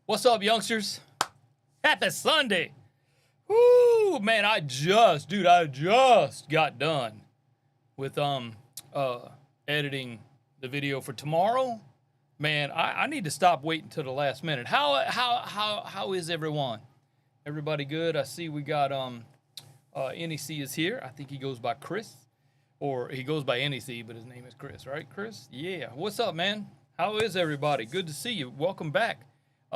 What's up, youngsters? Happy Sunday. Woo, man, I just got done with editing the video for tomorrow. Man, I need to stop waiting till the last minute. How is everyone? Everybody good? I see we got NEC is here. I think he goes by Chris. Or he goes by NEC, but his name is Chris, right? Chris? Yeah. What's up, man? How is everybody? Good to see you. Welcome back.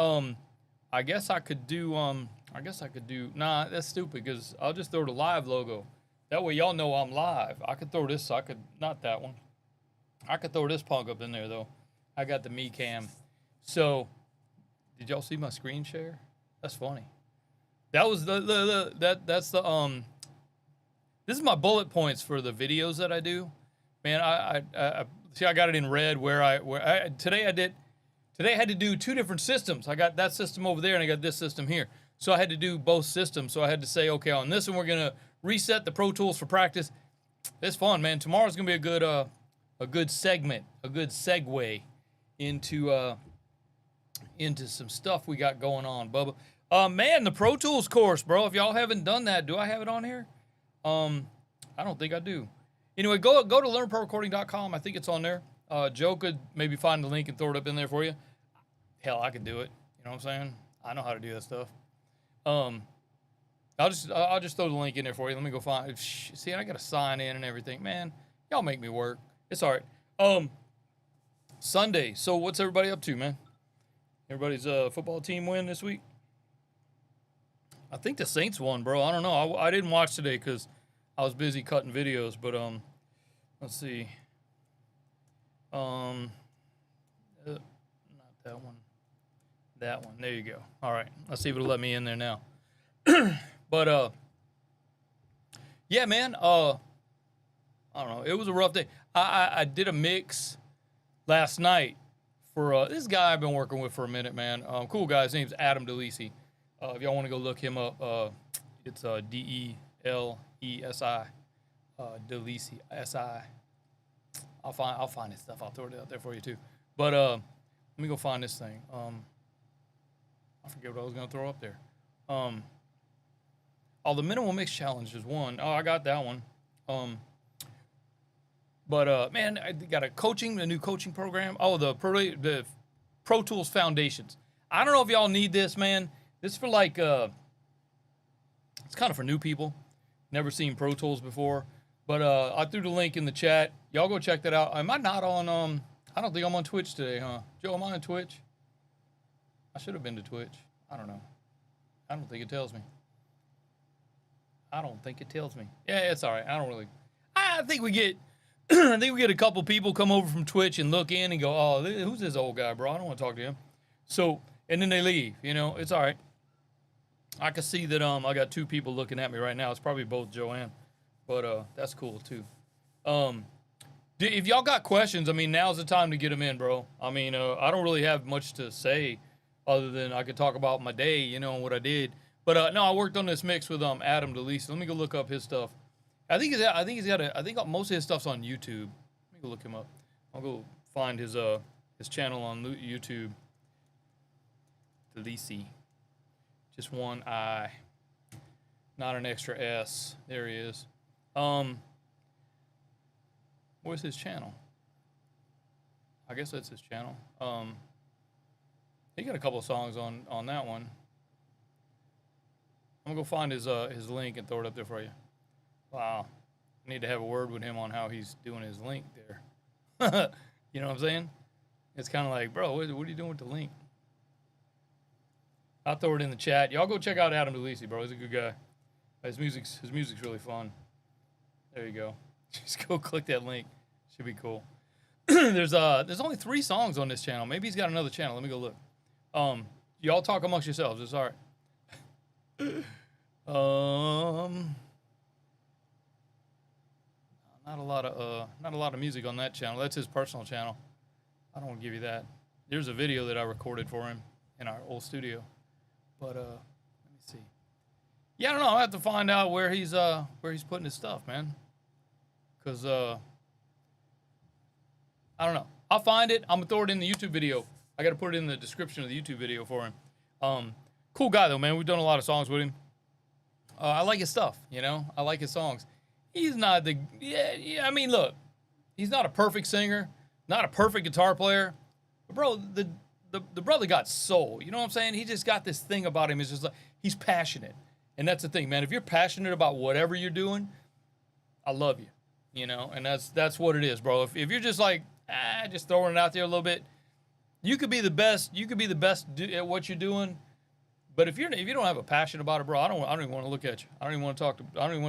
I guess I could do, nah, that's stupid because I'll just throw the live logo. That way y'all know I'm live. I could throw this, not that one. I could throw this punk up in there though. I got the me cam. So, did y'all see my screen share? That's funny. That was this is my bullet points for the videos that I do. Man, I see I got it in red today I had to do two different systems. I got that system over there and I got this system here. So I had to do both systems. So I had to say, okay, on this one we're gonna reset the Pro Tools for practice. It's fun, man. Tomorrow's gonna be a good segment, a good segue into some stuff we got going on, Bubba. Man, the Pro Tools course, bro. If y'all haven't done that, do I have it on here? I don't think I do. Anyway, go to learnprorecording.com. I think it's on there. Joe could maybe find the link and throw it up in there for you. Hell, I could do it. You know what I'm saying? I know how to do that stuff. I'll just throw the link in there for you. Let me go find it. See, I gotta sign in and everything. Man, y'all make me work. It's all right. Sunday. So what's everybody up to, man? Everybody's football team win this week? I think the Saints won, bro. I don't know. I didn't watch today because I was busy cutting videos. But let's see. Not that one. That one. There you go. All right. Let's see if it'll let me in there now. But yeah, man. I don't know. It was a rough day. I did a mix last night for this guy I've been working with for a minute, man. Cool guy. His name's Adam DeLisi. If y'all want to go look him up, it's DELESI. DeLisi SI. I'll find his stuff. I'll throw it out there for you too. But let me go find this thing. I forget what I was gonna throw up there. The minimal mix challenge is one. Oh, I got that one. But man, I got a new coaching program. Oh, the Pro Tools Foundations. I don't know if y'all need this, man. This is for like it's kind of for new people. Never seen Pro Tools before. But I threw the link in the chat. Y'all go check that out. Am I not on I don't think I'm on Twitch today, huh? Joe, am I on Twitch? I should have been to Twitch. I don't know. I don't think it tells me. Yeah, it's all right. I think we get a couple people come over from Twitch and look in and go, "Oh, who's this old guy, bro? I don't want to talk to him." So, and then they leave, you know. It's all right. I can see that I got two people looking at me right now. It's probably both Joanne. But that's cool too. If y'all got questions, I mean, now's the time to get them in, bro. I mean, I don't really have much to say other than I could talk about my day, you know, and what I did. But no, I worked on this mix with Adam DeLisi. Let me go look up his stuff. I think most of his stuff's on YouTube. Let me go look him up. I'll go find his channel on YouTube. DeLisi, just one I, not an extra S. There he is. Where's his channel? I guess that's his channel. He got a couple of songs on that one. I'm gonna go find his link and throw it up there for you. Wow, I need to have a word with him on how he's doing his link there. You know what I'm saying? It's kind of like, bro, what are you doing with the link? I'll throw it in the chat. Y'all go check out Adam DeLisi, bro. He's a good guy. His music's really fun. There you go. Just go click that link. Should be cool. There's only 3 songs on this channel. Maybe he's got another channel. Let me go look. Y'all talk amongst yourselves. It's all right. Not a lot of music on that channel. That's his personal channel. I don't want to give you that. There's a video that I recorded for him in our old studio. But let me see. Yeah, I don't know. I'll have to find out where he's putting his stuff, man. Cause I don't know. I'll find it. I'm gonna throw it in the YouTube video. I gotta put it in the description of the YouTube video for him. Cool guy though, man. We've done a lot of songs with him. I like his stuff, you know. I like his songs. He's not the yeah. I mean, look, he's not a perfect singer, not a perfect guitar player, but bro, the brother got soul. You know what I'm saying? He just got this thing about him. It's just like he's passionate, and that's the thing, man. If you're passionate about whatever you're doing, I love you, you know. And that's what it is, bro. If you're just like just throwing it out there a little bit, you could be the best. You could be the best at what you're doing. But if you don't have a passion about it, bro, I don't even want to look at you. I don't even want to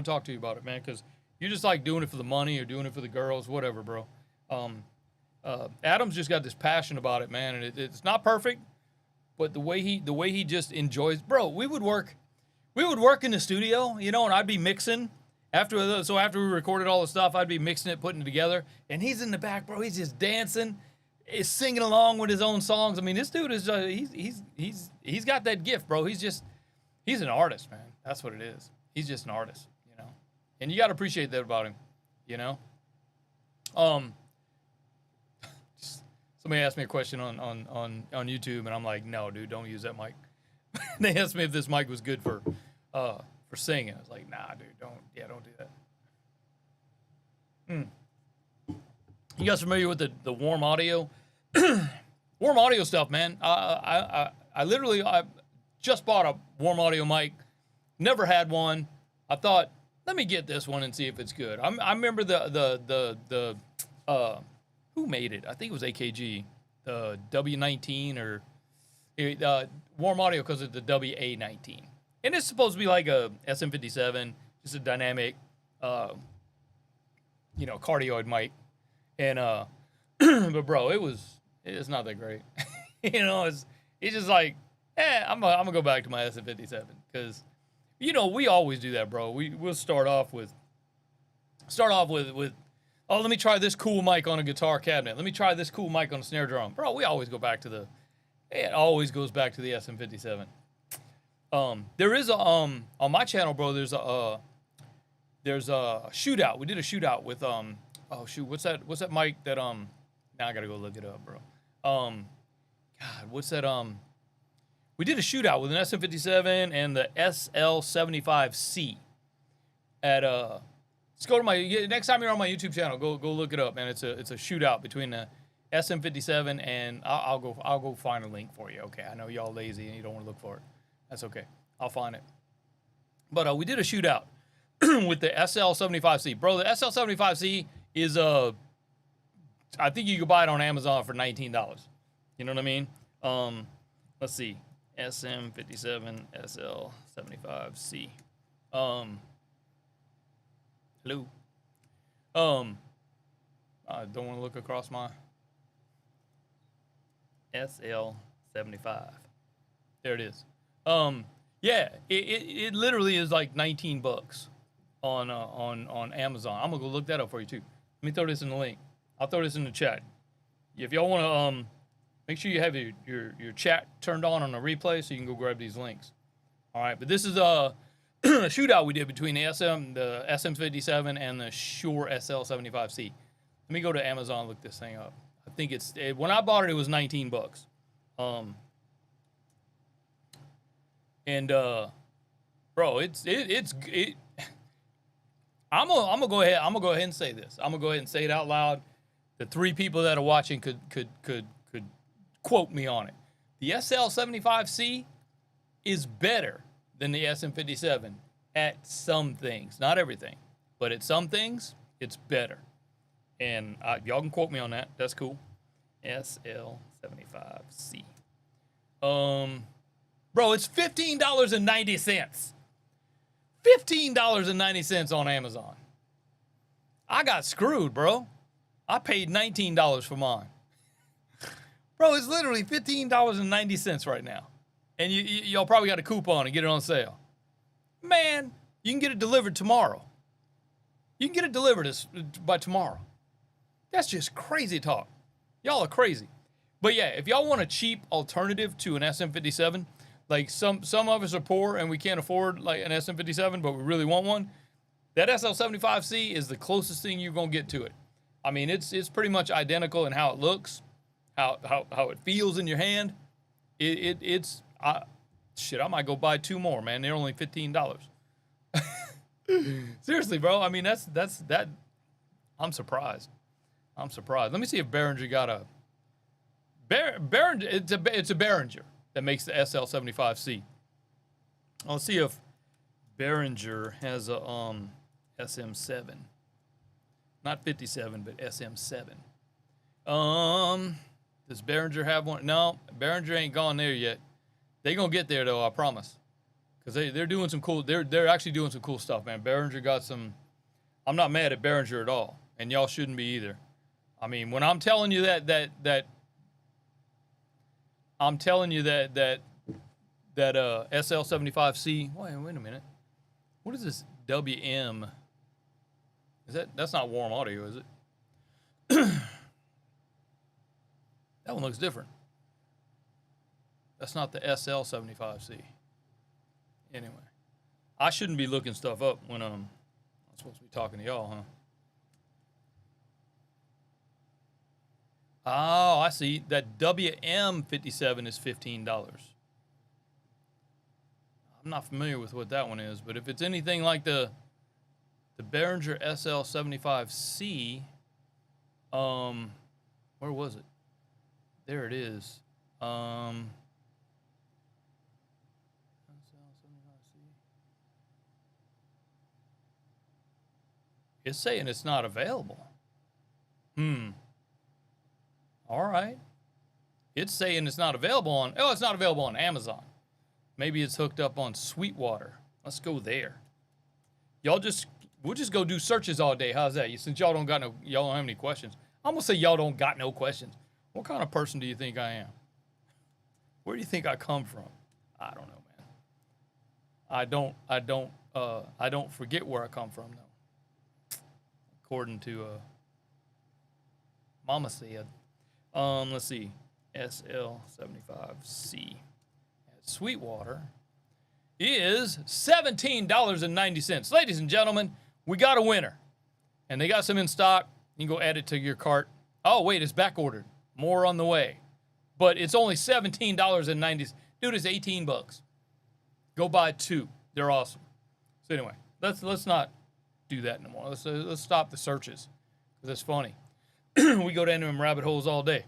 talk to you about it, man, because you're just like doing it for the money or doing it for the girls, whatever, bro. Adam's just got this passion about it, man, and it's not perfect, but the way he just enjoys, bro. We would work in the studio, you know, and I'd be mixing after we recorded all the stuff, I'd be mixing it, putting it together, and he's in the back, bro. He's just dancing. Is singing along with his own songs. I mean, this dude is he's got that gift, bro. He's an artist, man. That's what it is. He's just an artist, you know. And you got to appreciate that about him, you know. Somebody asked me a question on YouTube, and I'm like, no, dude, don't use that mic. They asked me if this mic was good for singing. I was like, nah, dude, don't do that. You guys familiar with the warm audio? Warm audio stuff, man. I literally just bought a warm audio mic. Never had one. I thought, let me get this one and see if it's good. I remember the who made it? I think it was AKG, the W19 or warm audio because of the WA19, and it's supposed to be like a SM57, just a dynamic, cardioid mic. And but bro, it's not that great. You know, it's just like, I'm gonna go back to my SM57 because, you know, we always do that, bro. We'll start off with oh, let me try this cool mic on a guitar cabinet. Let me try this cool mic on a snare drum, bro. We always go back to it always goes back to the SM57. There is on my channel, bro. There's a shootout. We did a shootout with oh shoot, what's that mic that now I gotta go look it up, bro. God, what's that we did a shootout with an SM57 and the SL75C at let's go to my next time you're on my YouTube channel, go look it up, man. It's a shootout between the SM57 and I'll go find a link for you. Okay, I know y'all lazy and you don't want to look for it. That's okay. I'll find it. But we did a shootout with the SL75C, bro. The SL75C is I think you could buy it on Amazon for $19. You know what I mean? Let's see, SM57 SL75C. Hello. I don't want to look across my SL75. There it is. Yeah, it literally is like $19 on Amazon. I'm gonna go look that up for you too. Let me throw this in the link. I'll throw this in the chat. If y'all want to make sure you have your chat turned on the replay so you can go grab these links. All right, but this is a shootout we did between the SM57 and the Shure SL75C. Let me go to Amazon and look this thing up. I think when I bought it, it was $19. Bro, I'm gonna go ahead and say this. I'm gonna go ahead and say it out loud. The three people that are watching could quote me on it. The SL75C is better than the SM57 at some things, not everything, but at some things it's better. And y'all can quote me on that. That's cool. SL75C. Bro, it's $15.90. $15.90 on Amazon. I got screwed, bro. I paid $19 for mine. Bro, it's literally $15.90 right now. And y'all probably got a coupon and get it on sale. Man, you can get it delivered tomorrow. You can get it delivered by tomorrow. That's just crazy talk. Y'all are crazy. But yeah, if y'all want a cheap alternative to an SM57, like some of us are poor and we can't afford like an SM57, but we really want one, that SL75C is the closest thing you're going to get to it. I mean, it's pretty much identical in how it looks, how it feels in your hand. Shit, I might go buy 2 more, man. They're only $15. Seriously, bro. I mean, that's that. I'm surprised. I'm surprised. Let me see if Behringer got a Behringer. It's a Behringer that makes the SL75C. I'll see if Behringer has a SM7, not 57, but SM7. Does Behringer have one? No, Behringer ain't gone there yet. They gonna get there though, I promise. Cause they're doing some cool. They're actually doing some cool stuff, man. Behringer got some. I'm not mad at Behringer at all, and y'all shouldn't be either. I mean, when I'm telling you that SL75C. Wait a minute. What is this WM? That's not warm audio, is it? That one looks different. That's not the SL75C. Anyway, I shouldn't be looking stuff up when I'm supposed to be talking to y'all, huh? Oh, I see. That WM57 is $15. I'm not familiar with what that one is, but if it's anything like the Behringer SL75C, where was it? There it is. It's saying it's not available. All right. It's saying it's not available on. Oh, it's not available on Amazon. Maybe it's hooked up on Sweetwater. Let's go there. We'll just go do searches all day. How's that? Since y'all don't have any questions. I'm gonna say y'all don't got no questions. What kind of person do you think I am? Where do you think I come from? I don't know, man. I don't forget where I come from, though. According to Mama said. Let's see. SL75C at Sweetwater is $17.90. Ladies and gentlemen, we got a winner. And they got some in stock. You can go add it to your cart. Oh, wait, it's back ordered. More on the way. But it's only $17.90. Dude, it's $18. Go buy 2. They're awesome. So anyway, let's not do that no more. Let's stop the searches. Because it's funny. We go down them rabbit holes all day.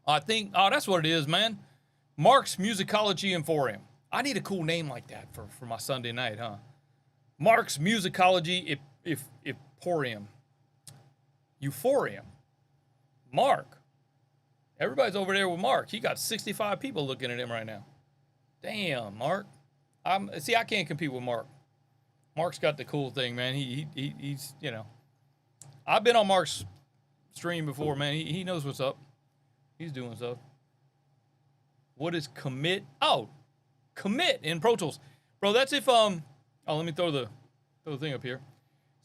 I think, that's what it is, man. Mark's Musicology Emporium. I need a cool name like that for my Sunday night, huh? Mark's Musicology Emporium. Euphorium. Mark. Everybody's over there with Mark. He got 65 people looking at him right now. Damn, Mark. I can't compete with Mark. Mark's got the cool thing, man. He's, you know. I've been on Mark's stream before, man. He knows what's up. He's doing stuff. What is commit? Oh, commit in Pro Tools. Bro, that's if, let me throw the thing up here.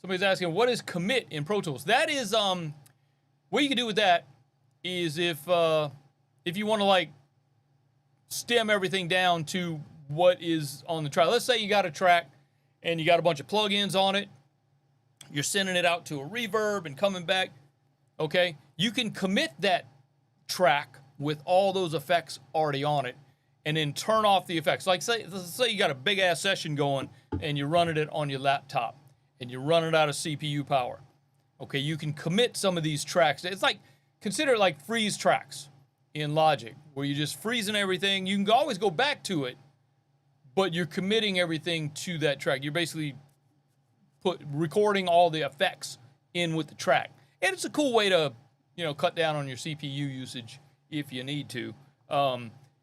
Somebody's asking, what is commit in Pro Tools? That is, what you can do with that is if you want to, like, stem everything down to what is on the track. Let's say you got a track and you got a bunch of plugins on it. You're sending it out to a reverb and coming back. Okay? You can commit that track with all those effects already on it and then turn off the effects. Like, say you got a big-ass session going and you're running it on your laptop and you're running out of CPU power. Okay? You can commit some of these tracks. It's like, consider it like freeze tracks in Logic, where you're just freezing everything. You can always go back to it, but you're committing everything to that track. You're basically recording all the effects in with the track. And it's a cool way to, cut down on your CPU usage if you need to.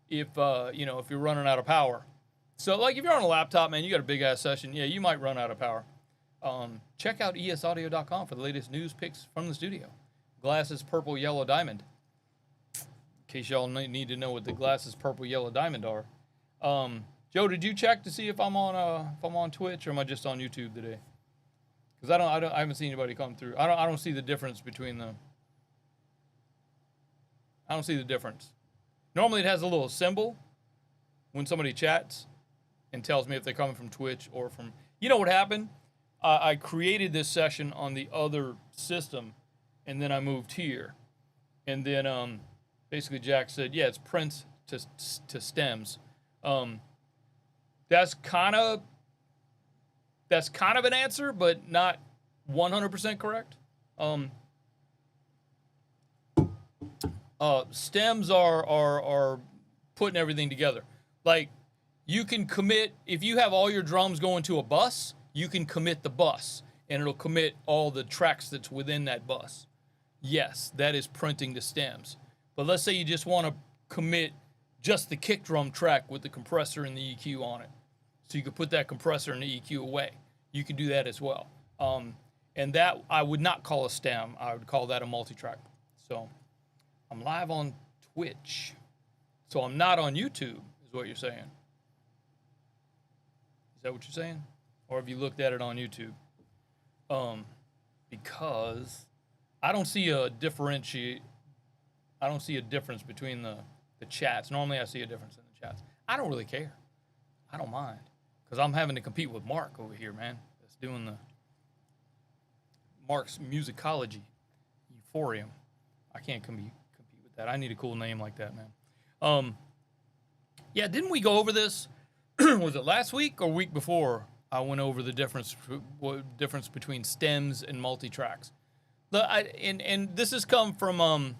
If you're running out of power. So, like, if you're on a laptop, man, you got a big-ass session, yeah, you might run out of power. Check out esaudio.com for the latest news picks from the studio. Glasses, purple, yellow, diamond. In case y'all need to know what the glasses, purple, yellow, diamond are. Joe, did you check to see if I'm on Twitch or am I just on YouTube today? Because I haven't seen anybody come through. I don't see the difference between them. I don't see the difference. Normally it has a little symbol when somebody chats and tells me if they're coming from Twitch or from. You know what happened? I created this session on the other system, and then I moved here, and then basically Jack said, yeah, it's prints to stems. Um, that's kind of an answer, but not 100% correct. Stems are putting everything together. Like, you can commit, if you have all your drums going to a bus, you can commit the bus, and it'll commit all the tracks that's within that bus. Yes, that is printing the stems. But let's say you just want to commit just the kick drum track with the compressor and the EQ on it. So you could put that compressor and the EQ away. You can do that as well. And that I would not call a stem. I would call that a multi-track. So I'm live on Twitch. So I'm not on YouTube, is what you're saying. Is that what you're saying? Or have you looked at it on YouTube? Because I don't see a difference between the chats. Normally I see a difference in the chats. I don't really care. I don't mind. Because I'm having to compete with Mark over here, man. That's doing the Mark's musicology, euphorium. I can't compete with that. I need a cool name like that, man. Yeah, didn't we go over this? Was it last week or week before? I went over the difference between stems and multi-tracks. And this has come from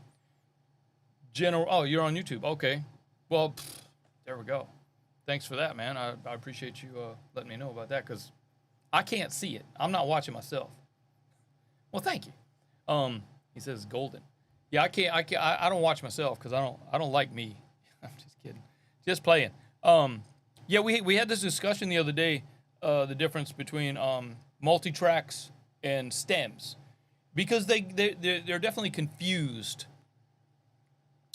general. Oh, you're on YouTube. Okay. Well, there we go. Thanks for that, man. I appreciate you letting me know about that, because I can't see it. I'm not watching myself. Well, thank you. He says golden. Yeah, I don't watch myself because I don't like me. I'm just kidding. Just playing. Yeah, we had this discussion the other day, the difference between multi-tracks and stems, because they're definitely confused.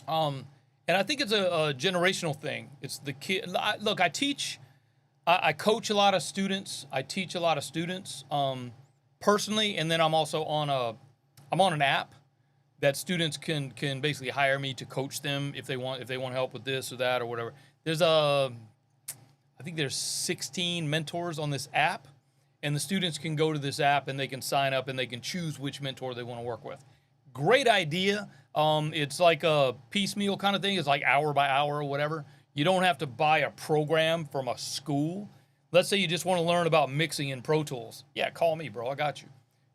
And I think it's a generational thing. It's the kid. Look, I coach a lot of students. I teach a lot of students personally, and then I'm also on an app that students can basically hire me to coach them if they want help with this or that or whatever. I think there's 16 mentors on this app, and the students can go to this app and they can sign up and they can choose which mentor they want to work with. Great idea. It's like a piecemeal kind of thing. It's like hour by hour or whatever. You don't have to buy a program from a school. Let's say you just want to learn about mixing in Pro Tools. Yeah, call me, bro. I got you.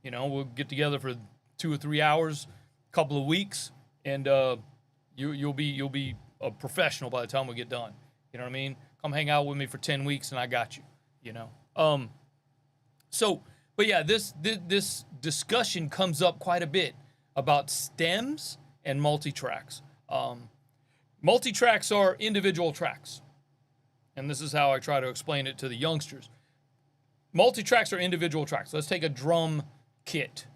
You know, we'll get together for 2 or 3 hours, a couple of weeks, and you'll be a professional by the time we get done. You know what I mean? Come hang out with me for 10 weeks, and I got you. You know. But yeah, this discussion comes up quite a bit about stems and multi-tracks. Multi-tracks are individual tracks. And this is how I try to explain it to the youngsters. Multi-tracks are individual tracks. Let's take a drum kit.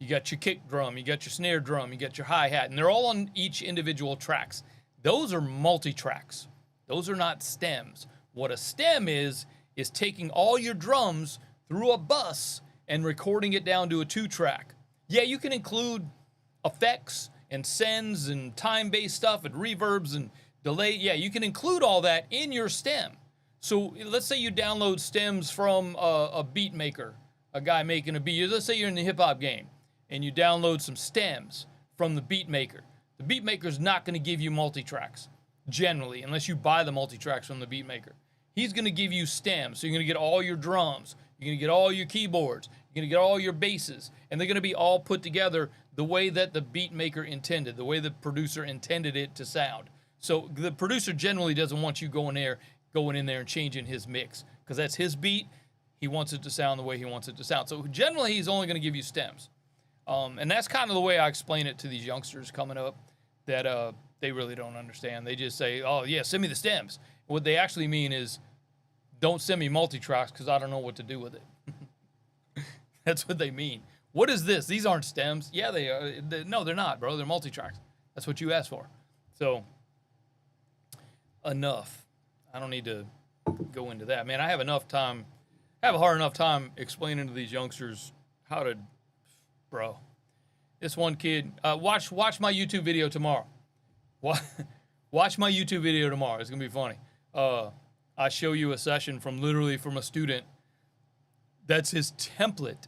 You got your kick drum, you got your snare drum, you got your hi-hat, and they're all on each individual tracks. Those are multi-tracks. Those are not stems. What a stem is taking all your drums through a bus and recording it down to a 2-track. Yeah, you can include effects and sends and time-based stuff and reverbs and delay. Yeah, you can include all that in your stem. So let's say you download stems from a beat maker, a guy making a beat. Let's say you're in the hip-hop game and you download some stems from the beat maker. The beat maker's not going to give you multi-tracks, generally, unless you buy the multi-tracks from the beat maker. He's going to give you stems, so you're going to get all your drums, you're going to get all your keyboards, you're going to get all your basses, and they're going to be all put together the way that the beat maker intended, the way the producer intended it to sound. So the producer generally doesn't want you going in there and changing his mix, because that's his beat. He wants it to sound the way he wants it to sound. So generally, he's only going to give you stems. And that's kind of the way I explain it to these youngsters coming up, that they really don't understand. They just say, oh, yeah, send me the stems. What they actually mean is, don't send me multi-tracks because I don't know what to do with it. That's what they mean. What is this? These aren't stems. Yeah, they are. No, they're not, bro. They're multi-tracks. That's what you asked for. So, enough. I don't need to go into that. Man, I have enough time. I have a hard enough time explaining to these youngsters how to, bro. This one kid, watch my YouTube video tomorrow. Watch my YouTube video tomorrow. It's going to be funny. I show you a session from a student. That's his template.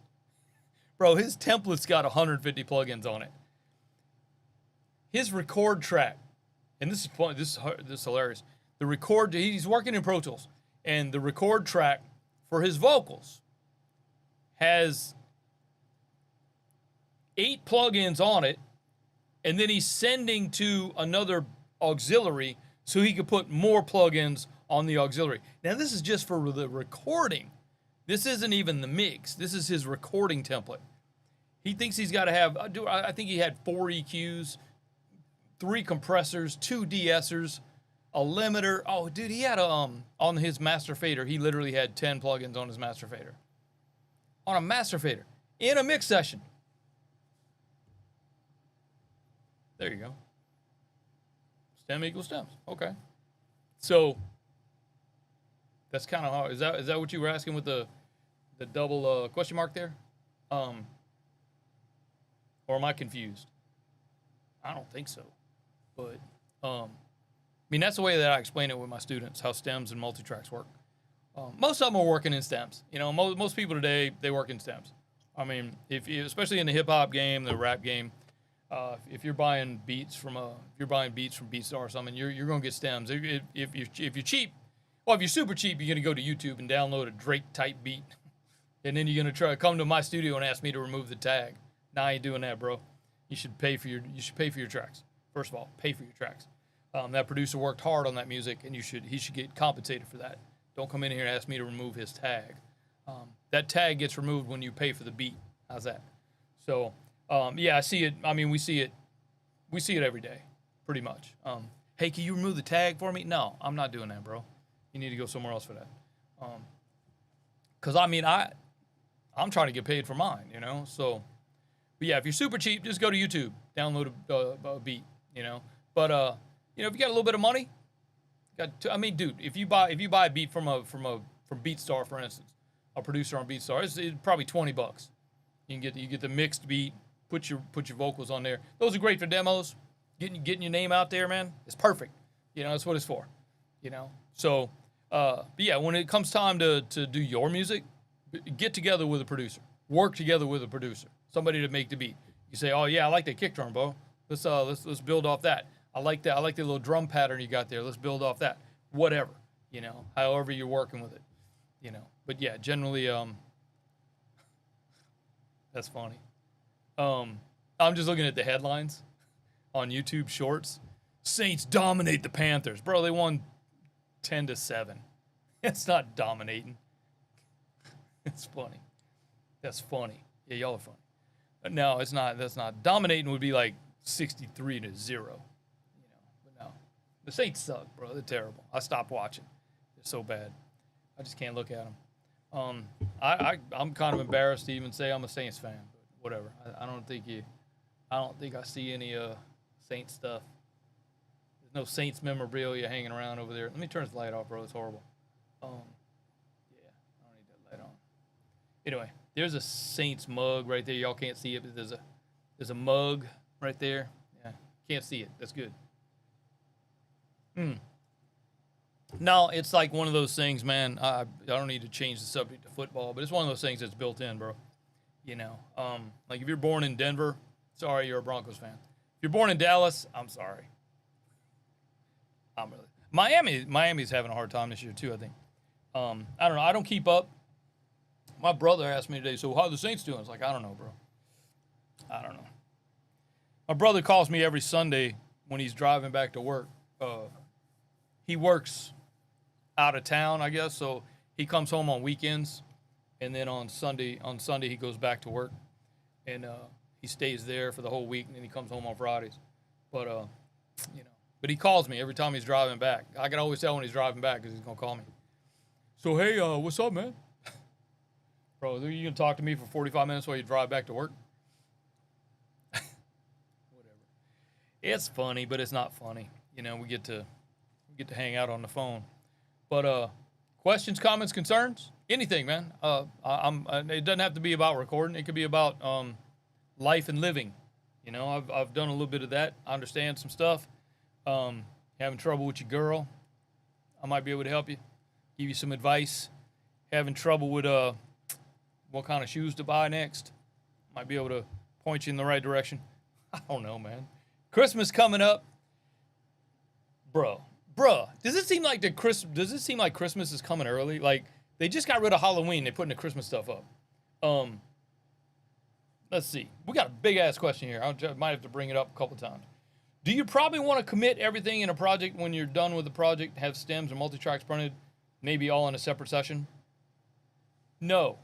Bro, his template's got 150 plugins on it. His record track, and this is fun, this is hilarious. he's working in Pro Tools, and the record track for his vocals has 8 plugins on it, and then he's sending to another auxiliary so he could put more plugins on the auxiliary. Now, this is just for the recording. This isn't even the mix. This is his recording template. He thinks he's got to have, I think he had 4 EQs, 3 compressors, 2 de-essers, a limiter. Oh, dude, he had on his master fader, he literally had 10 plugins on his master fader. On a master fader. In a mix session. There you go. Stem equals stems. Okay. So that's kind of hard. Is that what you were asking with the double question mark there? Or am I confused? I don't think so. But I mean, that's the way that I explain it with my students, how stems and multitracks work. Most of them are working in stems. You know, most people today, they work in stems. I mean, especially in the hip hop game, the rap game, if you're buying beats from BeatStar or something, you're gonna get stems. If you're cheap, well, if you're super cheap, you're gonna go to YouTube and download a Drake type beat, and then you're gonna try to come to my studio and ask me to remove the tag. Nah, I ain't doing that, bro. You should pay for your tracks. First of all, pay for your tracks. That producer worked hard on that music, and he should get compensated for that. Don't come in here and ask me to remove his tag. That tag gets removed when you pay for the beat. How's that? So, yeah, I see it. I mean, we see it every day, pretty much. Hey, can you remove the tag for me? No, I'm not doing that, bro. You need to go somewhere else for that. Because, I mean, I'm trying to get paid for mine, you know? So, but yeah, if you're super cheap, just go to YouTube, download a beat, you know? But, you know, if you got a little bit of money, I mean, dude, if you buy a beat from BeatStar, for instance, a producer on BeatStar, it's probably $20. You get the mixed beat, put your vocals on there. Those are great for demos. Getting your name out there, man, it's perfect. You know, that's what it's for. You know, so but yeah, when it comes time to do your music, get together with a producer, work together with a producer, somebody to make the beat. You say, oh yeah, I like that kick drum, bro. Let's build off that. I like that. I like the little drum pattern you got there. Let's build off that. Whatever, you know, however you're working with it, you know. But yeah, generally, that's funny. I'm just looking at the headlines on YouTube Shorts. Saints dominate the Panthers, bro. They won 10-7. It's not dominating. It's funny. That's funny. Yeah, y'all are funny. But no, it's not. That's not. Dominating would be like 63-0. No, the Saints suck, bro. They're terrible. I stopped watching. They're so bad. I just can't look at them. I'm kind of embarrassed to even say I'm a Saints fan, but whatever. I don't think I see any Saints stuff. There's no Saints memorabilia hanging around over there. Let me turn this light off, bro. It's horrible. Yeah, I don't need that light on. Anyway, there's a Saints mug right there. Y'all can't see it, but there's a mug right there. Yeah, can't see it. That's good. No, it's like one of those things, man. I don't need to change the subject to football, but it's one of those things that's built in, bro. You know, like if you're born in Denver, sorry, you're a Broncos fan. If you're born in Dallas, I'm sorry. I'm really. Miami's having a hard time this year too, I think. I don't know. I don't keep up. My brother asked me today, so how are the Saints doing? I was like, I don't know, bro. I don't know. My brother calls me every Sunday when he's driving back to work. He works out of town, I guess, so he comes home on weekends, and then on Sunday he goes back to work, and he stays there for the whole week, and then he comes home on Fridays. But you know, but he calls me every time he's driving back. I can always tell when he's driving back because he's gonna call me. So hey, what's up, man? Bro, you gonna talk to me for 45 minutes while you drive back to work? Whatever. It's funny, but it's not funny. You know, we get to hang out on the phone. But questions, comments, concerns, anything, man. It doesn't have to be about recording. It could be about life and living. You know, I've done a little bit of that. I understand some stuff. Having trouble with your girl, I might be able to help you, give you some advice. Having trouble with what kind of shoes to buy next, might be able to point you in the right direction. I don't know, man. Christmas coming up. Bro, bruh, does it seem like Christmas is coming early? Like, they just got rid of Halloween. They're putting the Christmas stuff up. Let's see. We got a big-ass question here. I might have to bring it up a couple times. Do you probably want to commit everything in a project when you're done with the project, have stems or multi-tracks printed, maybe all in a separate session? No.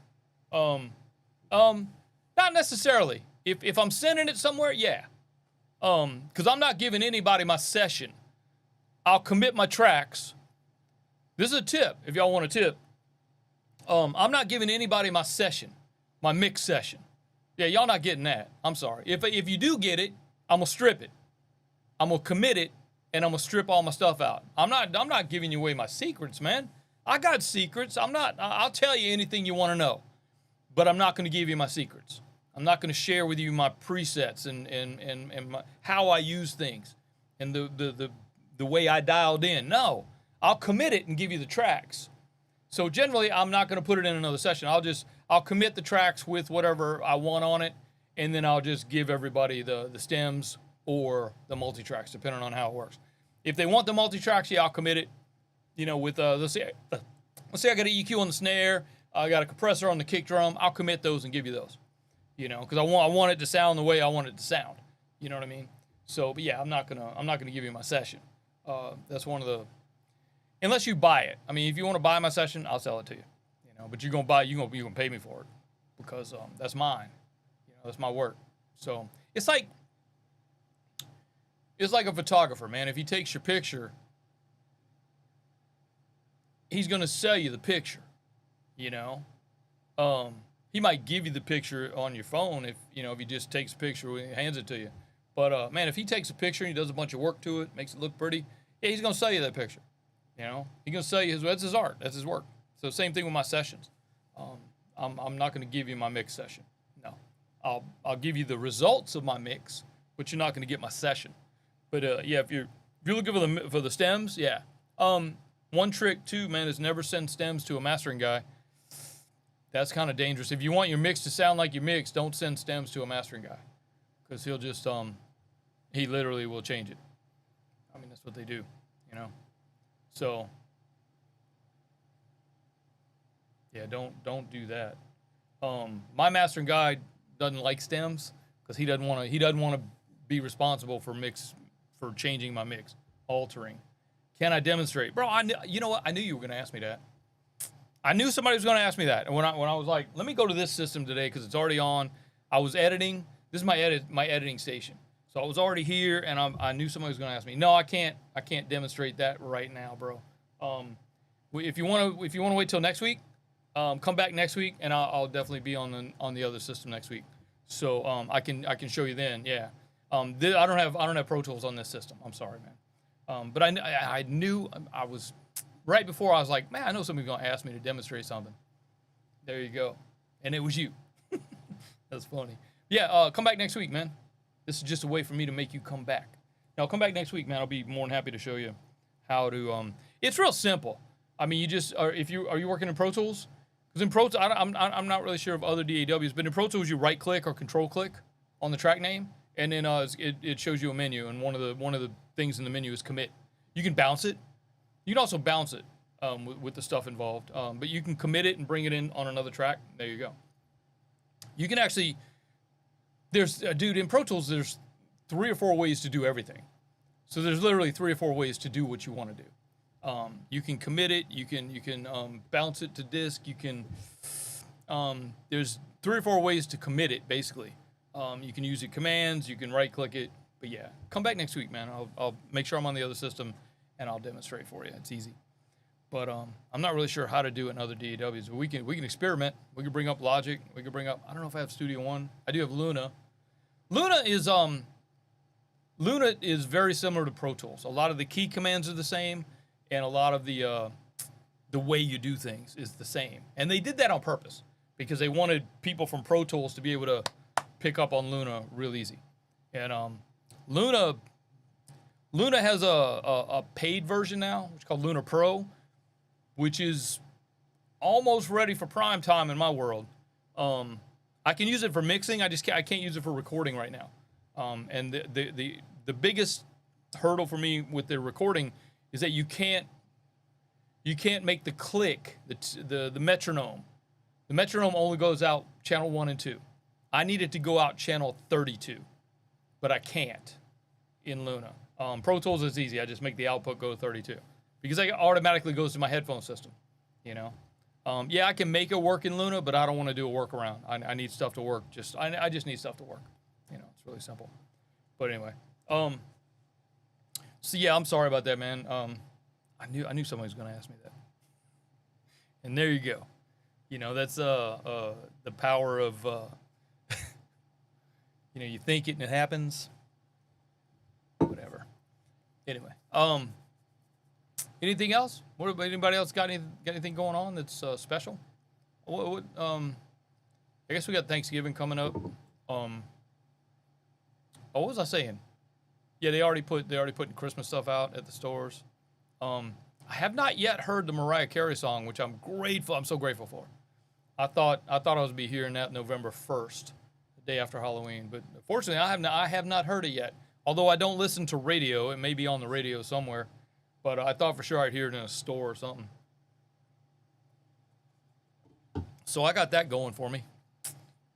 Not necessarily. If I'm sending it somewhere, yeah. Because I'm not giving anybody my session. I'll commit my tracks. This is a tip, if y'all want a tip. I'm not giving anybody my session, my mix session. Yeah, y'all not getting that. I'm sorry. If you do get it, I'm gonna strip it. I'm gonna commit it, and I'm gonna strip all my stuff out. I'm not giving you away my secrets, man. I got secrets. I'll tell you anything you want to know, but I'm not gonna give you my secrets. I'm not gonna share with you my presets and how I use things and the way I dialed in. No, I'll commit it and give you the tracks. So generally, I'm not going to put it in another session. I'll commit the tracks with whatever I want on it, and then I'll just give everybody the stems or the multi-tracks, depending on how it works. If they want the multi-tracks, yeah, I'll commit it. You know, with let's say I got an EQ on the snare, I got a compressor on the kick drum. I'll commit those and give you those. You know, because I want it to sound the way I want it to sound. You know what I mean? So, but yeah, I'm not gonna give you my session. That's one of the. Unless you buy it. I mean, if you want to buy my session, I'll sell it to you. You know, but you're gonna pay me for it because that's mine. You know, that's my work. So it's like a photographer, man. If he takes your picture, he's gonna sell you the picture. You know, he might give you the picture on your phone if he just takes a picture and hands it to you. But man, if he takes a picture and he does a bunch of work to it, makes it look pretty, yeah, he's gonna sell you that picture. You know, he's gonna sell you that's his art, that's his work. So same thing with my sessions. I'm not gonna give you my mix session. No, I'll give you the results of my mix, but you're not gonna get my session. But yeah, if you're looking for the stems, yeah. One trick too, man, is never send stems to a mastering guy. That's kind of dangerous. If you want your mix to sound like your mix, don't send stems to a mastering guy, because he'll just he literally will change it. I mean, that's what they do, you know. So, yeah, don't do that. My mastering guy doesn't like stems because he doesn't want to be responsible for changing my mix, altering. Can I demonstrate, bro? You know what? I knew you were gonna ask me that. I knew somebody was gonna ask me that, and when I was like, let me go to this system today because it's already on. I was editing. This is my editing station. So I was already here, and I knew somebody was going to ask me. No, I can't demonstrate that right now, bro. If you want to wait till next week, come back next week, and I'll definitely be on the other system next week. So I can show you then. Yeah. I don't have Pro Tools on this system. I'm sorry, man. But I knew I was right before I was like, man, I know somebody's going to ask me to demonstrate something. There you go, and it was you. That's funny. Yeah. Come back next week, man. This is just a way for me to make you come back. Now, come back next week, man. I'll be more than happy to show you how to. It's real simple. I mean, you just are. Are you working in Pro Tools? Because in Pro Tools, I'm not really sure of other DAWs, but in Pro Tools, you right click or control click on the track name, and then it shows you a menu, and one of the things in the menu is commit. You can bounce it. You can also bounce it with the stuff involved, but you can commit it and bring it in on another track. There you go. You can actually. Dude, in Pro Tools, there's 3 or 4 ways to do everything. So there's literally 3 or 4 ways to do what you want to do. You can commit it. You can bounce it to disk. You can. There's 3 or 4 ways to commit it. Basically, you can use the commands. You can right click it. But yeah, come back next week, man. I'll make sure I'm on the other system, and I'll demonstrate for you. It's easy. But I'm not really sure how to do it in other DAWs. But we can experiment. We can bring up Logic. We can bring up. I don't know if I have Studio One. I do have Luna. Luna is very similar to Pro Tools. A lot of the key commands are the same, and a lot of the way you do things is the same. And they did that on purpose because they wanted people from Pro Tools to be able to pick up on Luna real easy. And Luna has a paid version now, which is called Luna Pro, which is almost ready for prime time in my world. I can use it for mixing. I can't use it for recording right now. And the biggest hurdle for me with the recording is that you can't make the click, the metronome. The metronome only goes out channel 1 and 2. I need it to go out channel 32, but I can't in Luna. Pro Tools is easy. I just make the output go to 32 because it automatically goes to my headphone system, you know. Yeah, I can make it work in Luna, but I don't want to do a workaround. I need stuff to work. I just need stuff to work. You know, it's really simple. But anyway, so yeah, I'm sorry about that, man. I knew somebody was going to ask me that. And there you go. You know, that's the power of you know, you think it and it happens. Whatever. Anyway, anything else? Anybody else got anything going on that's special? I guess we got Thanksgiving coming up. What was I saying? Yeah, they already putting Christmas stuff out at the stores. I have not yet heard the Mariah Carey song, which I'm so grateful for. I thought I would be hearing that November 1st, the day after Halloween, but fortunately I have not heard it yet. Although I don't listen to radio, it may be on the radio somewhere, but I thought for sure I'd hear it in a store or something. So I got that going for me.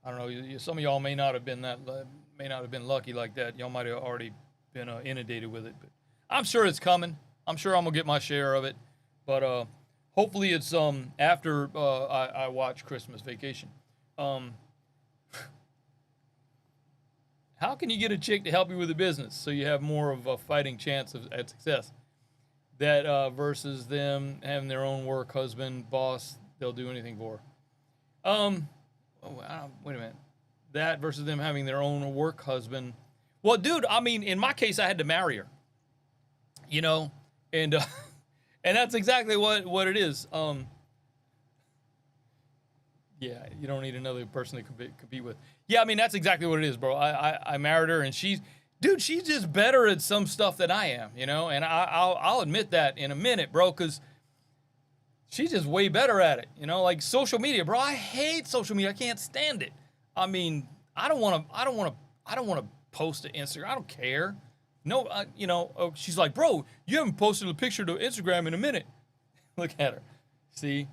I don't know. Some of y'all may not have been lucky like that. Y'all might have already been inundated with it, but I'm sure it's coming. I'm sure I'm gonna get my share of it, but hopefully it's after I watch Christmas Vacation. How can you get a chick to help you with a business so you have more of a fighting chance at success? That versus them having their own work husband, boss, they'll do anything for. Wait a minute. That versus them having their own work husband. Well, dude, I mean, in my case, I had to marry her. You know, and and that's exactly what it is. Yeah, you don't need another person to compete with. Yeah, I mean, that's exactly what it is, bro. I married her, and she's just better at some stuff than I am, you know? And I'll admit that in a minute, bro, because she's just way better at it, you know? Like social media, bro. I hate social media. I can't stand it. I mean, I don't want to post to Instagram. I don't care. No, you know, she's like, bro, you haven't posted a picture to Instagram in a minute. Look at her. See?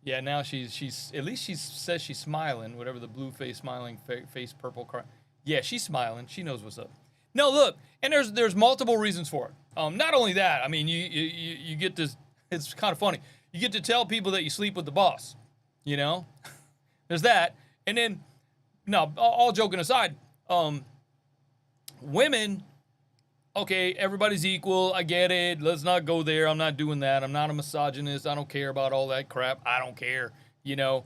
Yeah, now she's at least she says she's smiling, whatever the blue face smiling face purple cry. Yeah, she's smiling. She knows what's up. No, look, and there's multiple reasons for it. Not only that, I mean, you get this. It's kind of funny. You get to tell people that you sleep with the boss. You know, there's that, and then no, all joking aside, women. Okay, everybody's equal. I get it. Let's not go there. I'm not doing that. I'm not a misogynist. I don't care about all that crap. I don't care. You know,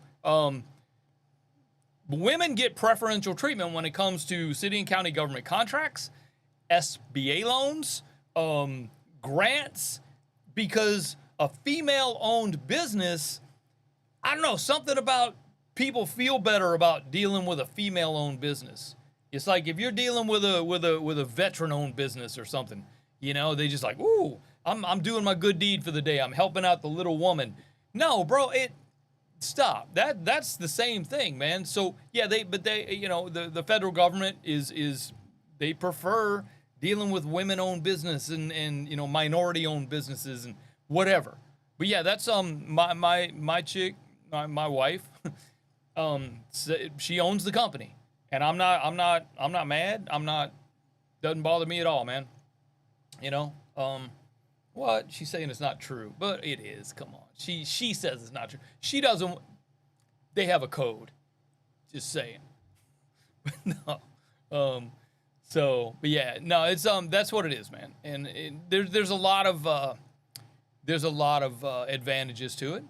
women get preferential treatment when it comes to city and county government contracts, SBA loans, grants, because a female-owned business, I don't know, something about people feel better about dealing with a female-owned business. It's like if you're dealing with a veteran-owned business or something, you know, they just like, ooh, I'm doing my good deed for the day. I'm helping out the little woman. No, bro, stop. That's the same thing, man. So yeah, they you know, the federal government is they prefer dealing with women-owned business and you know, minority-owned businesses and whatever. But yeah, that's my chick, my wife, she owns the company. And I'm not mad. Doesn't bother me at all, man. You know, what? She's saying it's not true, but it is. Come on. She says it's not true. She doesn't. They have a code. Just saying. No. So, but yeah, no, it's that's what it is, man. And there's a lot of advantages to it.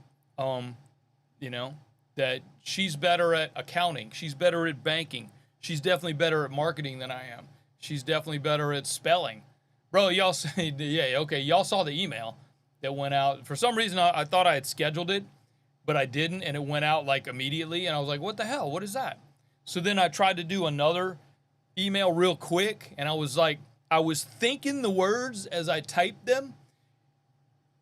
You know, that she's better at accounting. She's better at banking. She's definitely better at marketing than I am. She's definitely better at spelling. Bro, y'all say, yeah, okay, y'all saw the email that went out. For some reason, I thought I had scheduled it, but I didn't, and it went out like immediately, and I was like, what the hell? What is that? So then I tried to do another email real quick, and I was thinking the words as I typed them,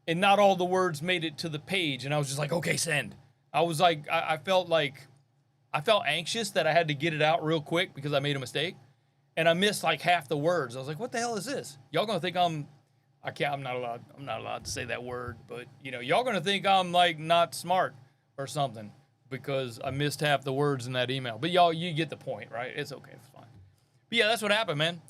and not all the words made it to the page, and I was just like, okay, send. I was like, I felt anxious that I had to get it out real quick because I made a mistake, and I missed like half the words. I was like, what the hell is this? Y'all gonna think I'm I'm not allowed. I'm not allowed to say that word. But y'all gonna think I'm like not smart or something because I missed half the words in that email. But y'all, you get the point, right? It's okay. It's fine. But yeah, that's what happened, man.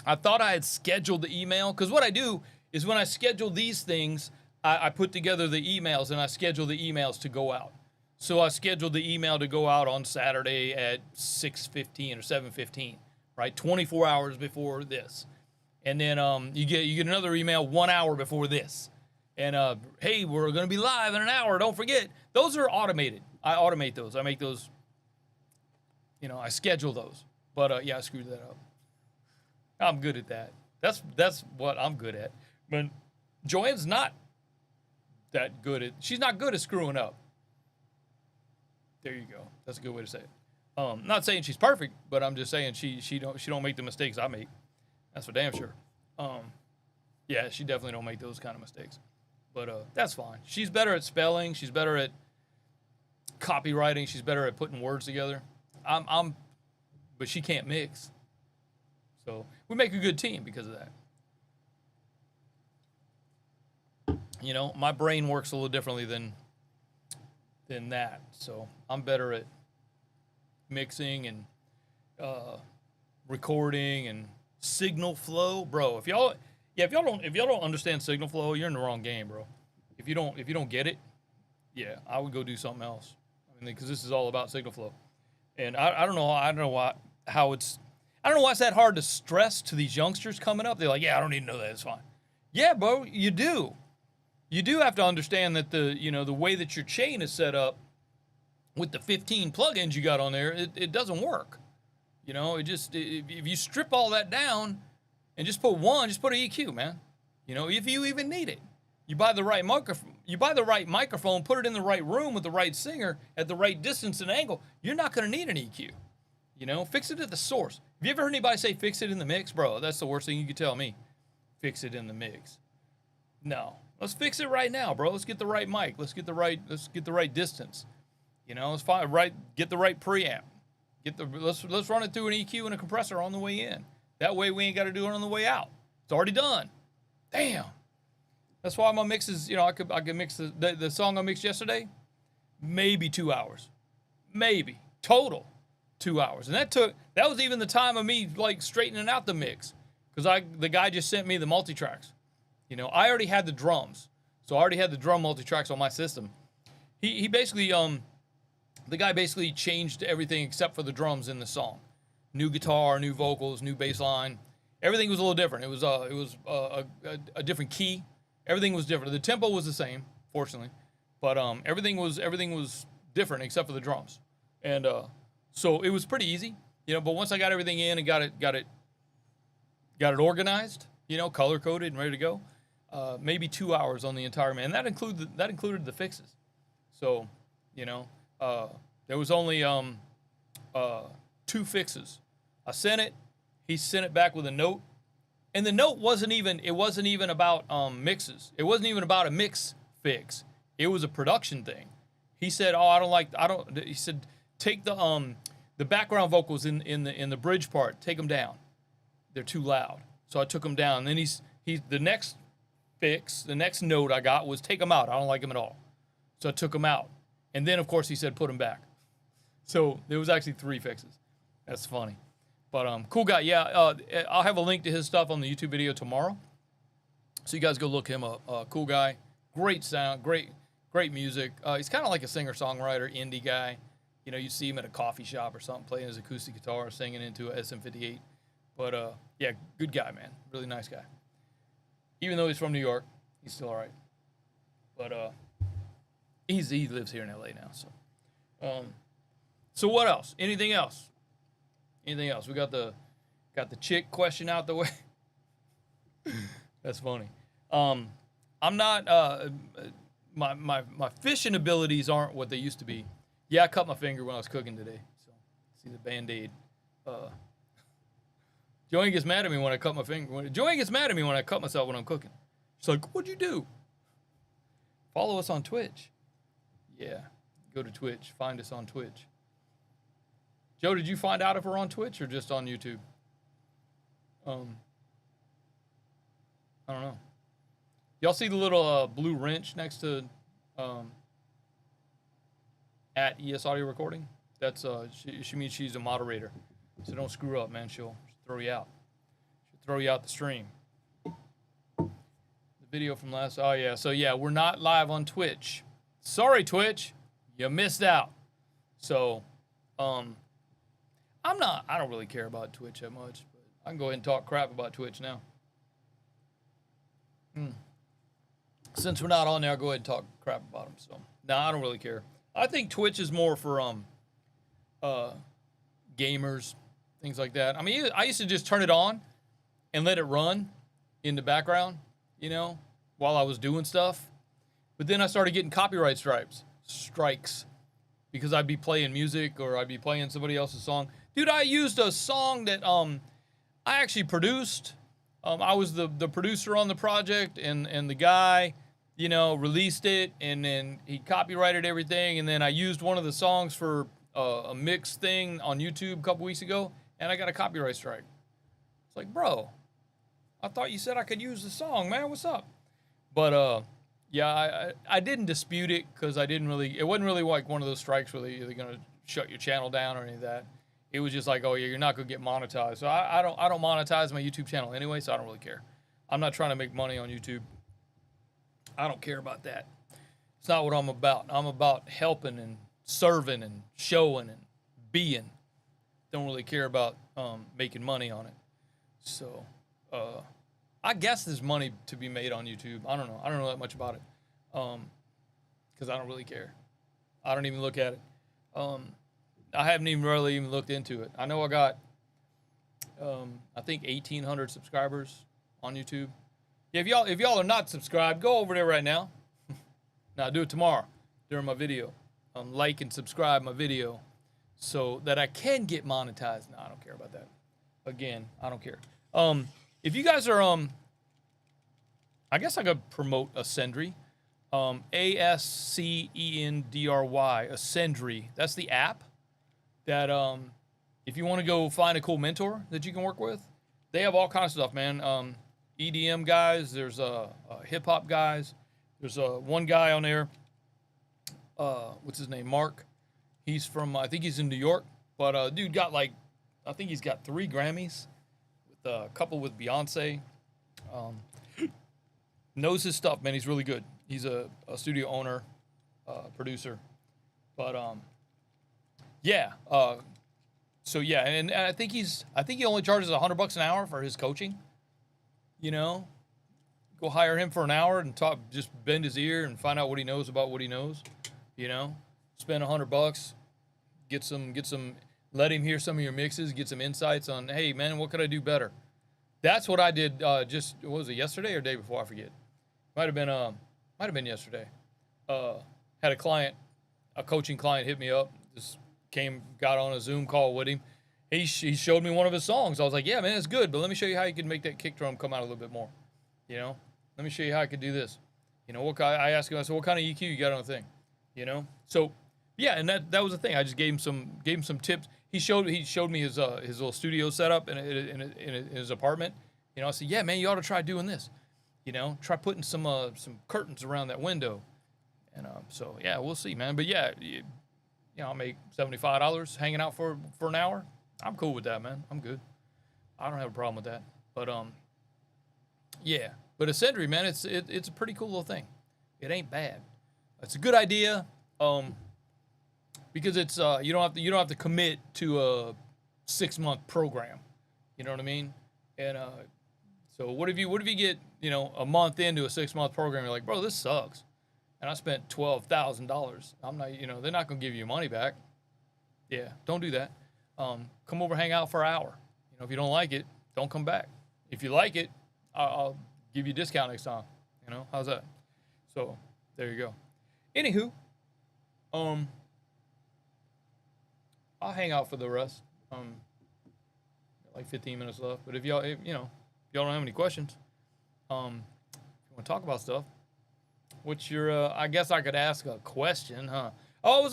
I thought I had scheduled the email because what I do is when I schedule these things, I put together the emails and I schedule the emails to go out. So I scheduled the email to go out on Saturday at 6:15 or 7:15, right? 24 hours before this. And then you get another email 1 hour before this. And hey, we're going to be live in an hour. Don't forget. Those are automated. I automate those. I make those, I schedule those. But yeah, I screwed that up. I'm good at that. That's what I'm good at. But Joanne's not that good at. She's not good at screwing up. There you go. That's a good way to say it. Not saying she's perfect, but I'm just saying she don't make the mistakes I make. That's for damn sure. Yeah, she definitely don't make those kind of mistakes. But that's fine. She's better at spelling. She's better at copywriting. She's better at putting words together. But she can't mix. So we make a good team because of that. My brain works a little differently than that. So I'm better at mixing and recording and signal flow, bro. If y'all don't understand signal flow, you're in the wrong game, bro. If you don't get it, yeah, I would go do something else. I mean, because this is all about signal flow, and I don't know why it's that hard to stress to these youngsters coming up. They're like, yeah, I don't need to know that. It's fine. Yeah, bro, you do. You do have to understand that the way that your chain is set up with the 15 plugins you got on there, it doesn't work. If you strip all that down and just put an EQ, man. If you even need it. You buy the right microphone, put it in the right room with the right singer at the right distance and angle, you're not going to need an EQ. Fix it at the source. Have you ever heard anybody say fix it in the mix? Bro, that's the worst thing you could tell me. Fix it in the mix. No. Let's fix it right now, bro. Let's get the right mic. Let's get the right distance. Let's find get the right preamp. Let's run it through an EQ and a compressor on the way in. That way we ain't got to do it on the way out. It's already done. Damn. That's why my mixes, I could mix the song I mixed yesterday, maybe 2 hours. Maybe. Total 2 hours. And that was even the time of me like straightening out the mix. Because the guy just sent me the multi-tracks. I already had the drums. So I already had the drum multi-tracks on my system. He basically, the guy basically changed everything except for the drums in the song. New guitar, new vocals, new bass line. Everything was a little different. It was a different key. Everything was different. The tempo was the same, fortunately. But everything was different except for the drums. And so it was pretty easy. But once I got everything in and got it organized, color coded and ready to go, maybe 2 hours on the entire man. And that included the fixes. So, there was only 2 fixes. I sent it. He sent it back with a note. And the note wasn't even about mixes. It wasn't even about a mix fix. It was a production thing. He said, he said, take the background vocals in the bridge part, take them down. They're too loud. So I took them down. And then the next fix, the next note I got was take them out. I don't like them at all. So I took them out. And then, of course, he said, put them back. So there was actually 3 fixes. That's funny. But cool guy. Yeah, I'll have a link to his stuff on the YouTube video tomorrow. So you guys go look him up. Cool guy. Great sound. Great music. He's kind of like a singer-songwriter, indie guy. You see him at a coffee shop or something, playing his acoustic guitar, singing into a SM58. But, yeah, good guy, man. Really nice guy. Even though he's from New York, he's still all right. But he lives here in LA now. So what else? Anything else? Anything else? We got the chick question out the way. That's funny. I'm not. My fishing abilities aren't what they used to be. Yeah, I cut my finger when I was cooking today. So see the Band-Aid. Joanne gets mad at me when I cut my finger. Joanne gets mad at me when I cut myself when I'm cooking. She's like, "What'd you do?" Follow us on Twitch. Yeah, go to Twitch. Find us on Twitch. Joe, did you find out if we're on Twitch or just on YouTube? I don't know. Y'all see the little blue wrench next to at ES Audio Recording? That's she means she's a moderator. So don't screw up, man. She'll throw you out. She'll throw you out the stream. The video from last. Oh yeah. So yeah, we're not live on Twitch. Sorry, Twitch. You missed out. So, I don't really care about Twitch that much, but I can go ahead and talk crap about Twitch now. Since we're not on there, I'll go ahead and talk crap about them. So, no, I don't really care. I think Twitch is more for gamers, things like that. I mean, I used to just turn it on and let it run in the background, you know, while I was doing stuff. But then I started getting copyright strikes because I'd be playing music or I'd be playing somebody else's song. Dude, I used a song that I actually produced. I was the producer on the project, and the guy, you know, released it, and then he copyrighted everything, and then I used one of the songs for a mix thing on YouTube a couple weeks ago, and I got a copyright strike. It's like, bro, I thought you said I could use the song, man. What's up? But yeah, I didn't dispute it because it wasn't really like one of those strikes where they're gonna shut your channel down or any of that. It was just like, oh yeah, you're not gonna get monetized. So I don't monetize my YouTube channel anyway, so I don't really care. I'm not trying to make money on YouTube. I don't care about that. It's not what I'm about. I'm about helping and serving and showing and being. Don't really care about making money on it. So I guess there's money to be made on YouTube. I don't know. I don't know that much about it because I don't really care. I don't even look at it. I haven't even really looked into it. I know I got, I think 1,800 subscribers on YouTube. Yeah, if y'all are not subscribed, go over there right now. Now do it tomorrow during my video. Like and subscribe my video so that I can get monetized. No, I don't care about that. Again, I don't care. If you guys are, I guess I could promote Ascendry. ASCENDRY, Ascendry. That's the app that, if you want to go find a cool mentor that you can work with, they have all kinds of stuff, man. EDM guys, there's hip hop guys. There's one guy on there. What's his name? Mark. He's from, I think he's in New York, but dude got like, I think he's got 3 Grammys. A couple with Beyonce. Knows his stuff, man. He's really good. He's a studio owner, producer. But yeah. So yeah, and I think he only charges $100 an hour for his coaching. You know, go hire him for an hour and talk, just bend his ear and find out what he knows about what he knows. You know, spend $100, get some. Let him hear some of your mixes, get some insights on, hey, man, what could I do better? That's what I did just, what was it, yesterday or day before? I forget. Might have been yesterday. Had a coaching client hit me up, just got on a Zoom call with him. He showed me one of his songs. I was like, yeah, man, it's good, but let me show you how you can make that kick drum come out a little bit more. You know? Let me show you how I could do this. You know, I asked him, I said, what kind of EQ you got on the thing? You know? So, yeah, and that was the thing. I just gave him some tips. He showed me his little studio setup in his apartment. You know, I said, yeah, man, you ought to try doing this. You know, try putting some curtains around that window. And so yeah, we'll see, man. But yeah, you know, I'll make $75 hanging out for an hour. I'm cool with that, man. I'm good. I don't have a problem with that. But yeah. But Ascendry, man, it's a pretty cool little thing. It ain't bad. It's a good idea. Because it's you don't have to commit to a 6-month program, you know what I mean? And so what if you get, you know, a month into a 6-month program, you're like, bro, this sucks, and I spent $12,000. I'm not, you know, they're not gonna give you your money back. Yeah, don't do that. Come over, hang out for an hour. You know, if you don't like it, don't come back. If you like it, I'll give you a discount next time. You know, how's that? So there you go. Anywho, I'll hang out for the rest. Like 15 minutes left. But if y'all don't have any questions, if you want to talk about stuff, what's your? I guess I could ask a question, huh? Oh,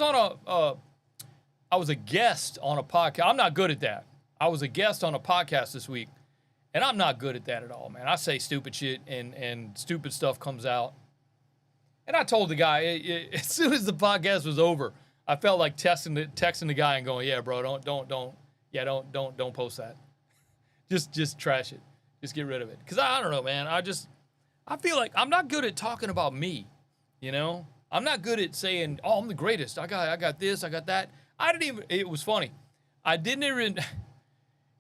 I was a guest on a podcast. I'm not good at that. I was a guest on a podcast this week, And I'm not good at that at all, man. I say stupid shit and stupid stuff comes out. And I told the guy, as soon as the podcast was over, I felt like texting the guy and going, yeah, bro, don't post that. Just trash it. Just get rid of it. Because I don't know, man. I feel like I'm not good at talking about me, you know? I'm not good at saying, oh, I'm the greatest. I got this, I got that. It was funny. I didn't even,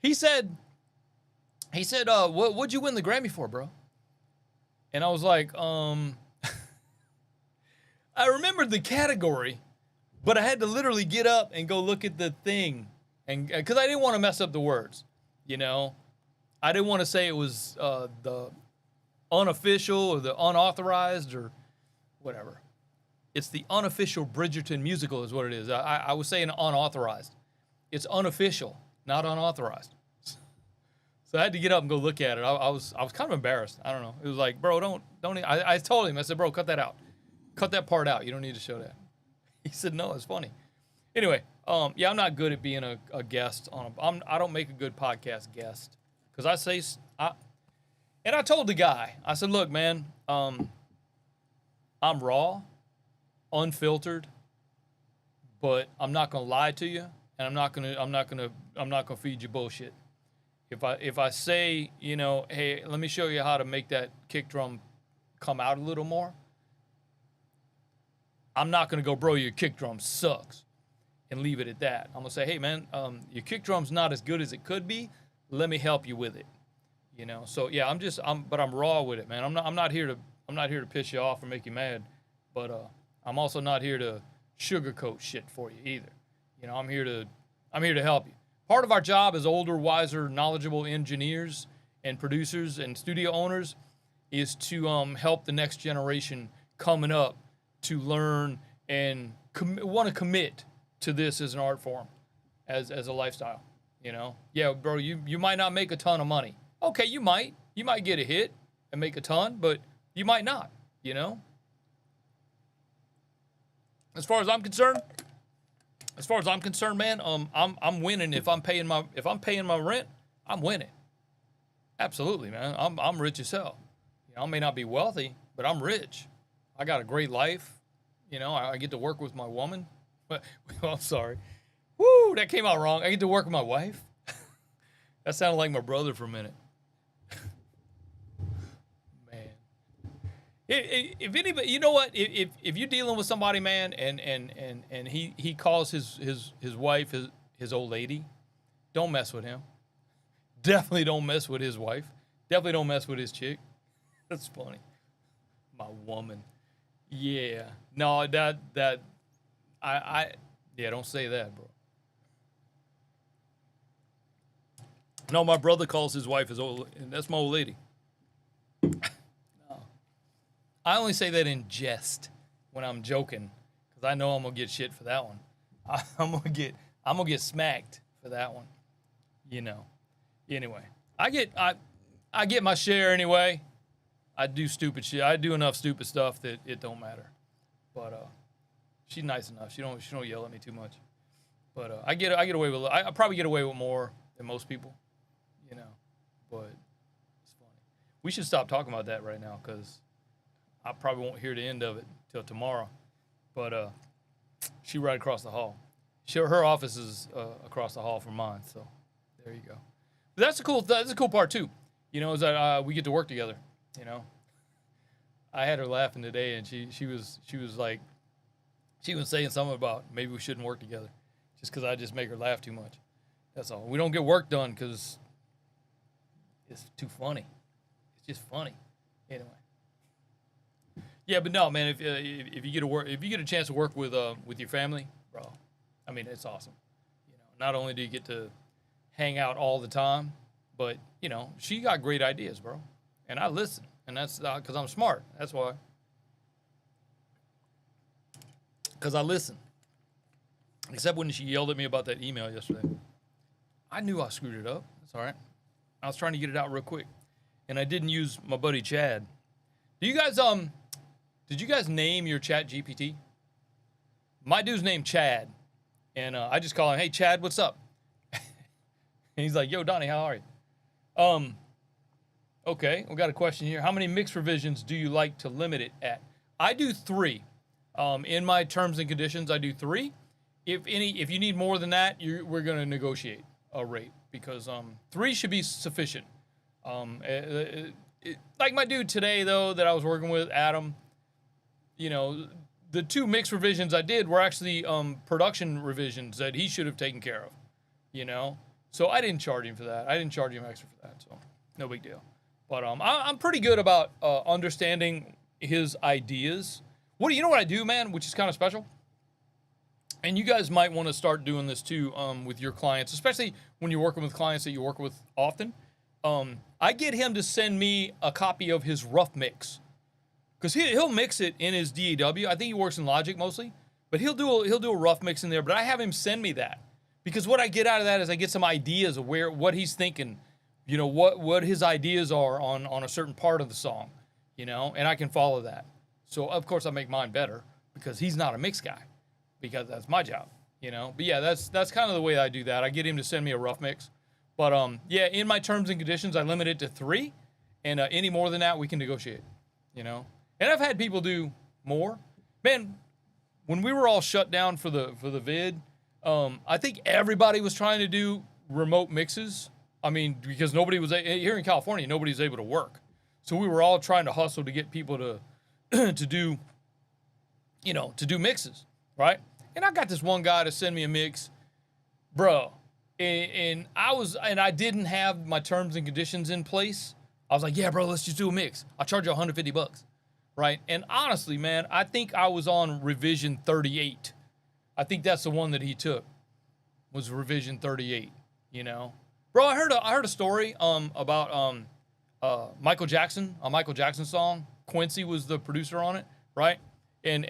he said, what'd you win the Grammy for, bro? And I was like, I remembered the category, but I had to literally get up and go look at the thing. And because I didn't want to mess up the words, you know? I didn't want to say it was the unofficial or the unauthorized or whatever. It's the unofficial Bridgerton musical is what it is. I was saying unauthorized. It's unofficial, not unauthorized. So I had to get up and go look at it. I was kind of embarrassed. I don't know. It was like, bro, don't. I told him, I said, bro, cut that out. Cut that part out. You don't need to show that. He said, no, it's funny. Anyway, yeah, I'm not good at being a guest I don't make a good podcast guest. Because and I told the guy, I said, look, man, I'm raw, unfiltered, but I'm not gonna lie to you, and I'm not gonna feed you bullshit. If I say, you know, hey, let me show you how to make that kick drum come out a little more, I'm not gonna go, bro, your kick drum sucks, and leave it at that. I'm gonna say, hey, man, your kick drum's not as good as it could be. Let me help you with it. You know, so yeah, but I'm raw with it, man. I'm not here to piss you off or make you mad, but I'm also not here to sugarcoat shit for you either. You know, I'm here to help you. Part of our job as older, wiser, knowledgeable engineers and producers and studio owners is to help the next generation coming up to learn and want to commit to this as an art form, as a lifestyle. You know, yeah, bro, you might not make a ton of money. Okay, you might get a hit and make a ton, but you might not, you know? As far as I'm concerned, man, I'm winning if I'm paying my rent, I'm winning. Absolutely, man. I'm rich as hell. You know, I may not be wealthy, but I'm rich. I got a great life. You know, I get to work with my woman. But I'm sorry. Woo, that came out wrong. I get to work with my wife. That sounded like my brother for a minute. Man. If anybody, you know what? If you're dealing with somebody, man, and he calls his wife his old lady, don't mess with him. Definitely don't mess with his wife. Definitely don't mess with his chick. That's funny. My woman. Yeah. No, yeah, don't say that, bro. No, my brother calls his wife his old, and that's my old lady. No. I only say that in jest when I'm joking, because I know I'm gonna get shit for that one. I'm gonna get smacked for that one. You know. Anyway, I get my share anyway. I do stupid shit. I do enough stupid stuff that it don't matter. But she's nice enough. She don't yell at me too much. But I get away with. I probably get away with more than most people. You know, but it's funny. We should stop talking about that right now because I probably won't hear the end of it till tomorrow. But she right across the hall. Her office is across the hall from mine. So there you go. But that's a cool part too. You know, is that we get to work together. You know, I had her laughing today, and she was like, she was saying something about maybe we shouldn't work together, just because I just make her laugh too much. That's all. We don't get work done because it's too funny. It's just funny. Anyway. Yeah, but no, man. If you get a chance to work with your family, bro, I mean, it's awesome. You know, not only do you get to hang out all the time, but you know, she got great ideas, bro. And I listen, and that's because I'm smart. That's why. Because I listen. Except when she yelled at me about that email yesterday. I knew I screwed it up. That's all right. I was trying to get it out real quick, and I didn't use my buddy Chad. Did you guys name your Chat GPT? My dude's named Chad, and I just call him, "Hey Chad, what's up?" And he's like, "Yo, Donnie, how are you?" Okay, we got a question here. How many mix revisions do you like to limit it at? I do 3. In my terms and conditions, I do 3. If you need more than that, we're going to negotiate a rate because 3 should be sufficient. Like my dude today though that I was working with, Adam. You know, the 2 mix revisions I did were actually production revisions that he should have taken care of. You know, so I didn't charge him for that. I didn't charge him extra for that, so no big deal. But I'm pretty good about understanding his ideas. You know what I do, man, which is kind of special? And you guys might want to start doing this too with your clients, especially when you're working with clients that you work with often. I get him to send me a copy of his rough mix. Because he'll mix it in his DAW. I think he works in Logic mostly. But he'll do a rough mix in there. But I have him send me that. Because what I get out of that is I get some ideas of what he's thinking. You know, what his ideas are on a certain part of the song. You know, and I can follow that. So, of course, I make mine better. Because he's not a mix guy. Because that's my job. You know. But yeah, that's kind of the way I do that. I get him to send me a rough mix. But yeah, in my terms and conditions, I limit it to 3. And any more than that, we can negotiate. You know. And I've had people do more. Man, when we were all shut down for the vid, I think everybody was trying to do remote mixes. I mean, because nobody was here in California, nobody's able to work. So we were all trying to hustle to get people to to do, you know, to do mixes, right? And I got this one guy to send me a mix, bro. And I didn't have my terms and conditions in place. I was like, yeah, bro, let's just do a mix. I'll charge you $150. Right? And honestly, man, I think I was on revision 38. I think that's the one that he took, was revision 38, you know? Bro, I heard a story about Michael Jackson, a Michael Jackson song. Quincy was the producer on it, right? And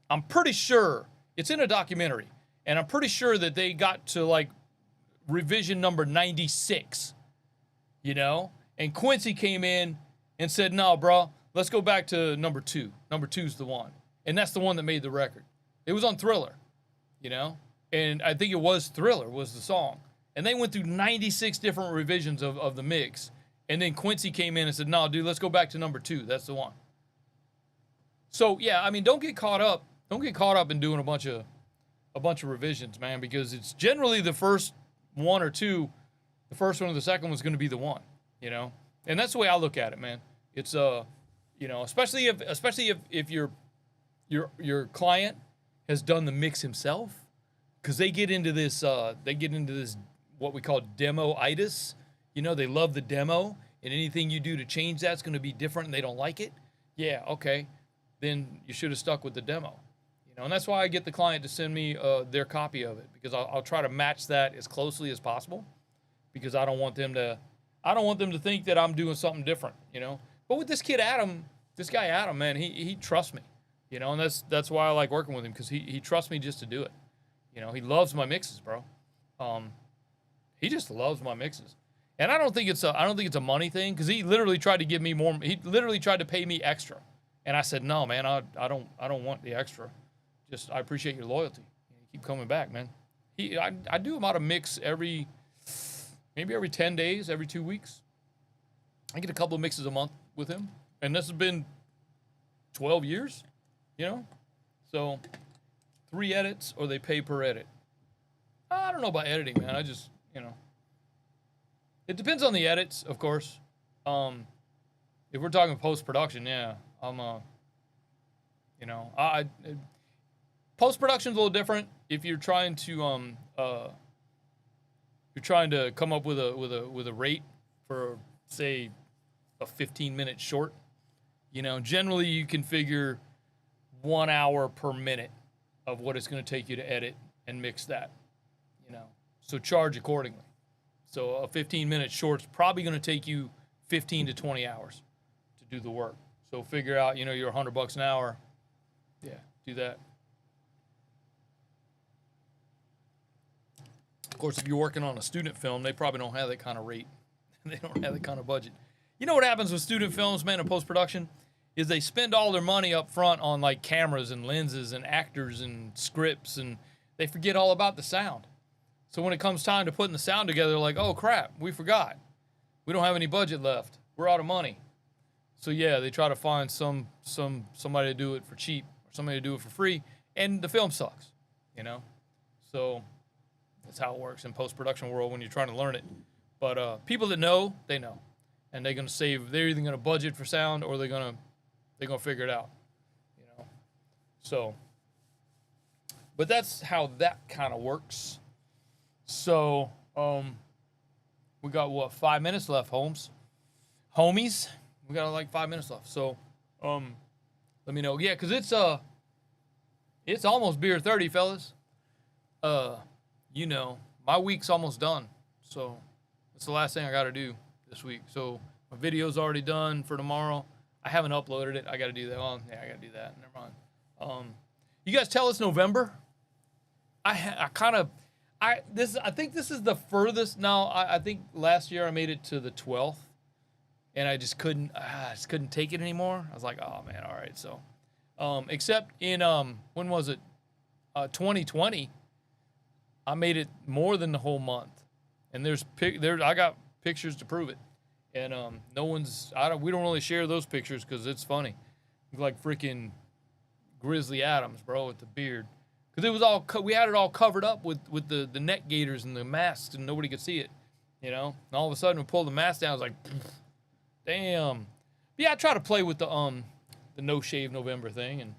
I'm pretty sure, it's in a documentary, and I'm pretty sure that they got to, like, revision number 96, you know? And Quincy came in and said, no, bro, let's go back to number 2. Number 2's the one. And that's the one that made the record. It was on Thriller, you know? And I think it was Thriller was the song. And they went through 96 different revisions of the mix. And then Quincy came in and said, no, dude, let's go back to number 2. That's the one. So, yeah, I mean, don't get caught up. Don't get caught up in doing a bunch of revisions, man, because it's generally the first one or two. The first one or the second one's going to be the one, you know? And that's the way I look at it, man. It's you know, especially if your client has done the mix himself, because they get into this what we call demo-itis. You know, they love the demo, and anything you do to change that's going to be different, and they don't like it. Yeah, okay, then you should have stuck with the demo. You know, and that's why I get the client to send me their copy of it, because I'll try to match that as closely as possible, because I don't want them to think that I'm doing something different, you know. But with this guy Adam, man, he trusts me, you know, and that's why I like working with him, because he trusts me just to do it. You know, he loves my mixes, bro. He just loves my mixes, and I don't think it's a money thing, because he literally tried to give me more. He literally tried to pay me extra, and I said, no, man, I don't want the extra. Just I appreciate your loyalty. You keep coming back, man. I do about a mix maybe every 10 days, every 2 weeks. I get a couple of mixes a month with him. And this has been 12 years, you know? So 3 edits, or they pay per edit. I don't know about editing, man. I just, you know. It depends on the edits, of course. If we're talking post-production, yeah. You know, post-production's a little different. If you're trying to come up with a rate for, say, a 15-minute short, you know, generally you can figure 1 hour per minute of what it's going to take you to edit and mix that, you know, so charge accordingly. So a 15-minute short's probably going to take you 15 to 20 hours to do the work. So figure out, you know, you're $100 an hour. Yeah, do that. Of course, if you're working on a student film, they probably don't have that kind of rate. They don't have that kind of budget. You know what happens with student films, man, in post-production? Is they spend all their money up front on, like, cameras and lenses and actors and scripts, and they forget all about the sound. So when it comes time to putting the sound together, they're like, oh, crap, we forgot. we don't have any budget left. We're out of money. So yeah, they try to find somebody to do it for cheap or somebody to do it for free, and the film sucks, you know. So that's how it works in post-production world when you're trying to learn it. But people that know, they know, and they're gonna save. They're either gonna budget for sound or they're gonna figure it out, you know. So, but that's how that kind of works. So we got what, 5 minutes left, homies. We got like 5 minutes left. So let me know. Yeah, because it's almost beer 30, fellas. You know, my week's almost done. So it's the last thing I got to do this week. So my video's already done for tomorrow. I haven't uploaded it. I got to do that. Well, yeah, I got to do that. Never mind. You guys tell it's November. I think this is the furthest. Now, I think last year I made it to the 12th, and I just couldn't take it anymore. I was like, oh man, all right. So, except in when was it? 2020. I made it more than the whole month, and I got pictures to prove it, and we don't really share those pictures because it's funny, like freaking Grizzly Adams, bro, with the beard. Because it was we had it all covered up with the neck gaiters and the masks, and nobody could see it, you know. And all of a sudden, we pulled the mask down. I was like, damn. But yeah, I try to play with the no shave November thing, and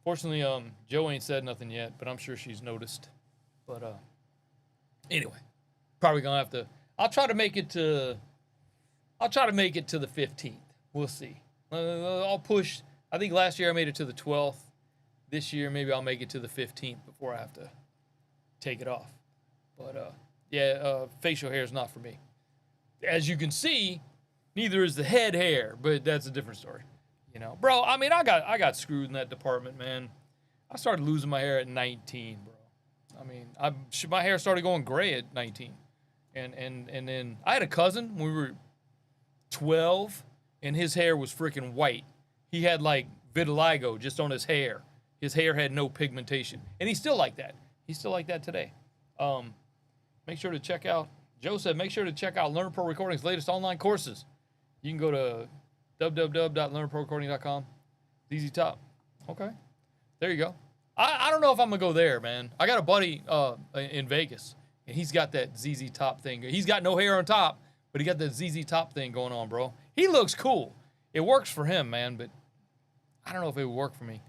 fortunately, Joe ain't said nothing yet, but I'm sure she's noticed. But anyway, probably gonna have to. I'll try to make it to the 15th. We'll see. I'll push. I think last year I made it to the 12th. This year, maybe I'll make it to the 15th before I have to take it off. But, facial hair is not for me. As you can see, neither is the head hair, but that's a different story. You know, bro, I mean, I got screwed in that department, man. I started losing my hair at 19, bro. I mean, my hair started going gray at 19. And then I had a cousin when we were 12, and his hair was freaking white. He had, like, vitiligo just on his hair. His hair had no pigmentation. And he's still like that. He's still like that today. Make sure to check out, Joe said, make sure to check out Learn Pro Recording's latest online courses. You can go to www.learnprorecording.com. ZZ Top. Okay. There you go. I don't know if I'm going to go there, man. I got a buddy in Vegas, and he's got that ZZ Top thing. He's got no hair on top, but he got that ZZ Top thing going on, bro. He looks cool. It works for him, man, but I don't know if it would work for me.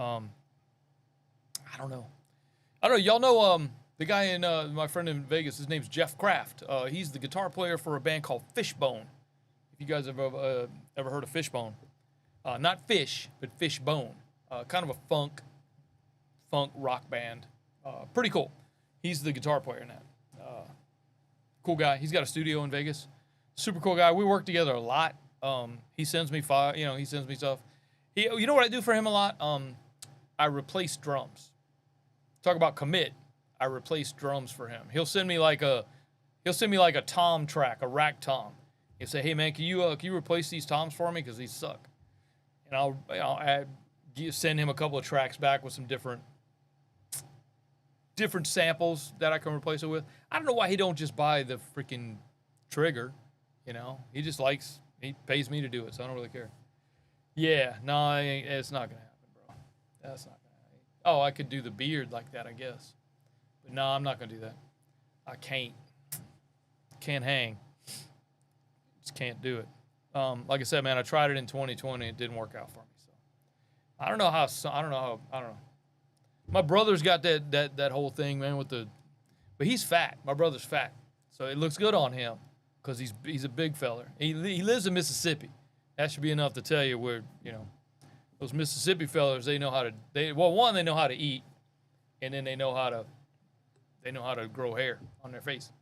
I don't know. Y'all know the guy in my friend in Vegas. His name's Jeff Kraft. He's the guitar player for a band called Fishbone. If you guys have ever heard of Fishbone, not fish, but Fishbone. Kind of a funk rock band. Pretty cool. He's the guitar player in that. Cool guy. He's got a studio in Vegas. Super cool guy. We work together a lot. He sends me he sends me stuff. You know what I do for him a lot? I replace drums. Talk about commit. I replace drums for him. He'll send me like a tom track, a rack tom. He'll say, "Hey man, can you replace these toms for me because these suck?" And I'll send him a couple of tracks back with some different samples that I can replace it with. I don't know why he don't just buy the freaking trigger. You know, he pays me to do it, so I don't really care. Yeah, no, it's not gonna happen, bro. That's not gonna happen. Oh, I could do the beard like that, I guess. But no, I'm not gonna do that. I can't hang. Just can't do it. Like I said, man, I tried it in 2020. It didn't work out for me. So I don't know. My brother's got that whole thing, man, but he's fat. My brother's fat, so it looks good on him because he's a big feller. He lives in Mississippi. That should be enough to tell you where, you know, those Mississippi fellers, they know how to eat, and then they know how to grow hair on their face.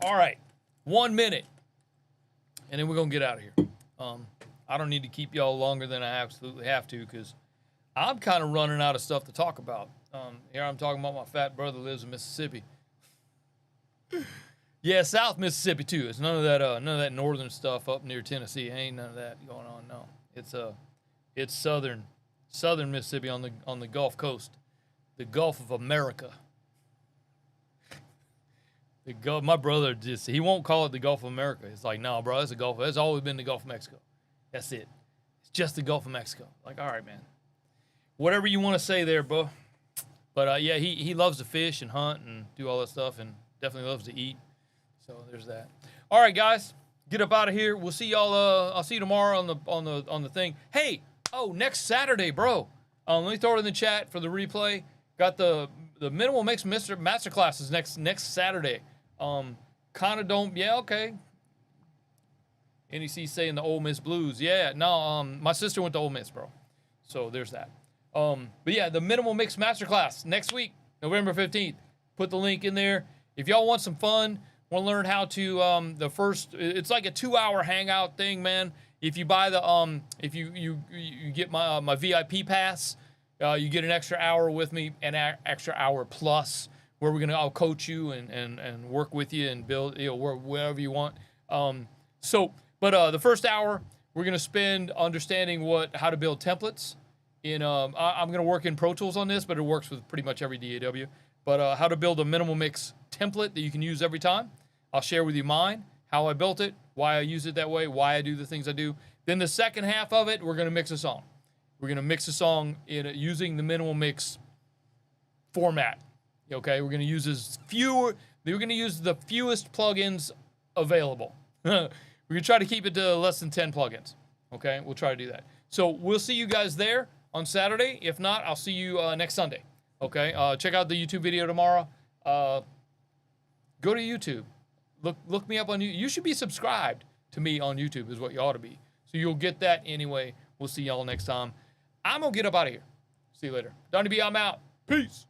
All right, 1 minute, and then we're gonna get out of here. I don't need to keep y'all longer than I absolutely have to because I'm kind of running out of stuff to talk about. Here I'm talking about my fat brother lives in Mississippi. Yeah, South Mississippi too. It's none of that northern stuff up near Tennessee. Ain't none of that going on. No, it's southern Mississippi on the Gulf Coast, the Gulf of America. My brother he won't call it the Gulf of America. It's like, no, bro, it's the Gulf. It's always been the Gulf of Mexico. That's it. It's just the Gulf of Mexico. Like, all right, man. Whatever you want to say there, bro. But yeah, he loves to fish and hunt and do all that stuff, and definitely loves to eat. So there's that. All right, guys, get up out of here. We'll see y'all. I'll see you tomorrow on the thing. Hey, next Saturday, bro. Let me throw it in the chat for the replay. Got the minimal mix master classes next Saturday. Kind of don't. Yeah, okay. NEC saying the Ole Miss Blues. Yeah, no. My sister went to Ole Miss, bro. So there's that. But yeah, the minimal mix masterclass next week, November 15th. Put the link in there. If y'all want some fun, want to learn how to it's like a 2-hour hangout thing, man. If you buy the if you get my VIP pass, you get an extra hour with me, an extra hour plus, where I'll coach you and work with you and build, wherever you want. But the first hour we're gonna spend understanding how to build templates. I'm going to work in Pro Tools on this, but it works with pretty much every DAW. But how to build a minimal mix template that you can use every time. I'll share with you mine, how I built it, why I use it that way, why I do the things I do. Then the second half of it, we're going to mix a song. We're going to mix a song using the minimal mix format. Okay, we're going to use the fewest plugins available. We're going to try to keep it to less than 10 plugins. Okay, we'll try to do that. So we'll see you guys there on Saturday. If not, I'll see you next Sunday. Okay, check out the YouTube video tomorrow. Go to YouTube. Look me up on YouTube. You should be subscribed to me on YouTube is what you ought to be. So you'll get that anyway. We'll see y'all next time. I'm going to get up out of here. See you later. Donny B, I'm out. Peace.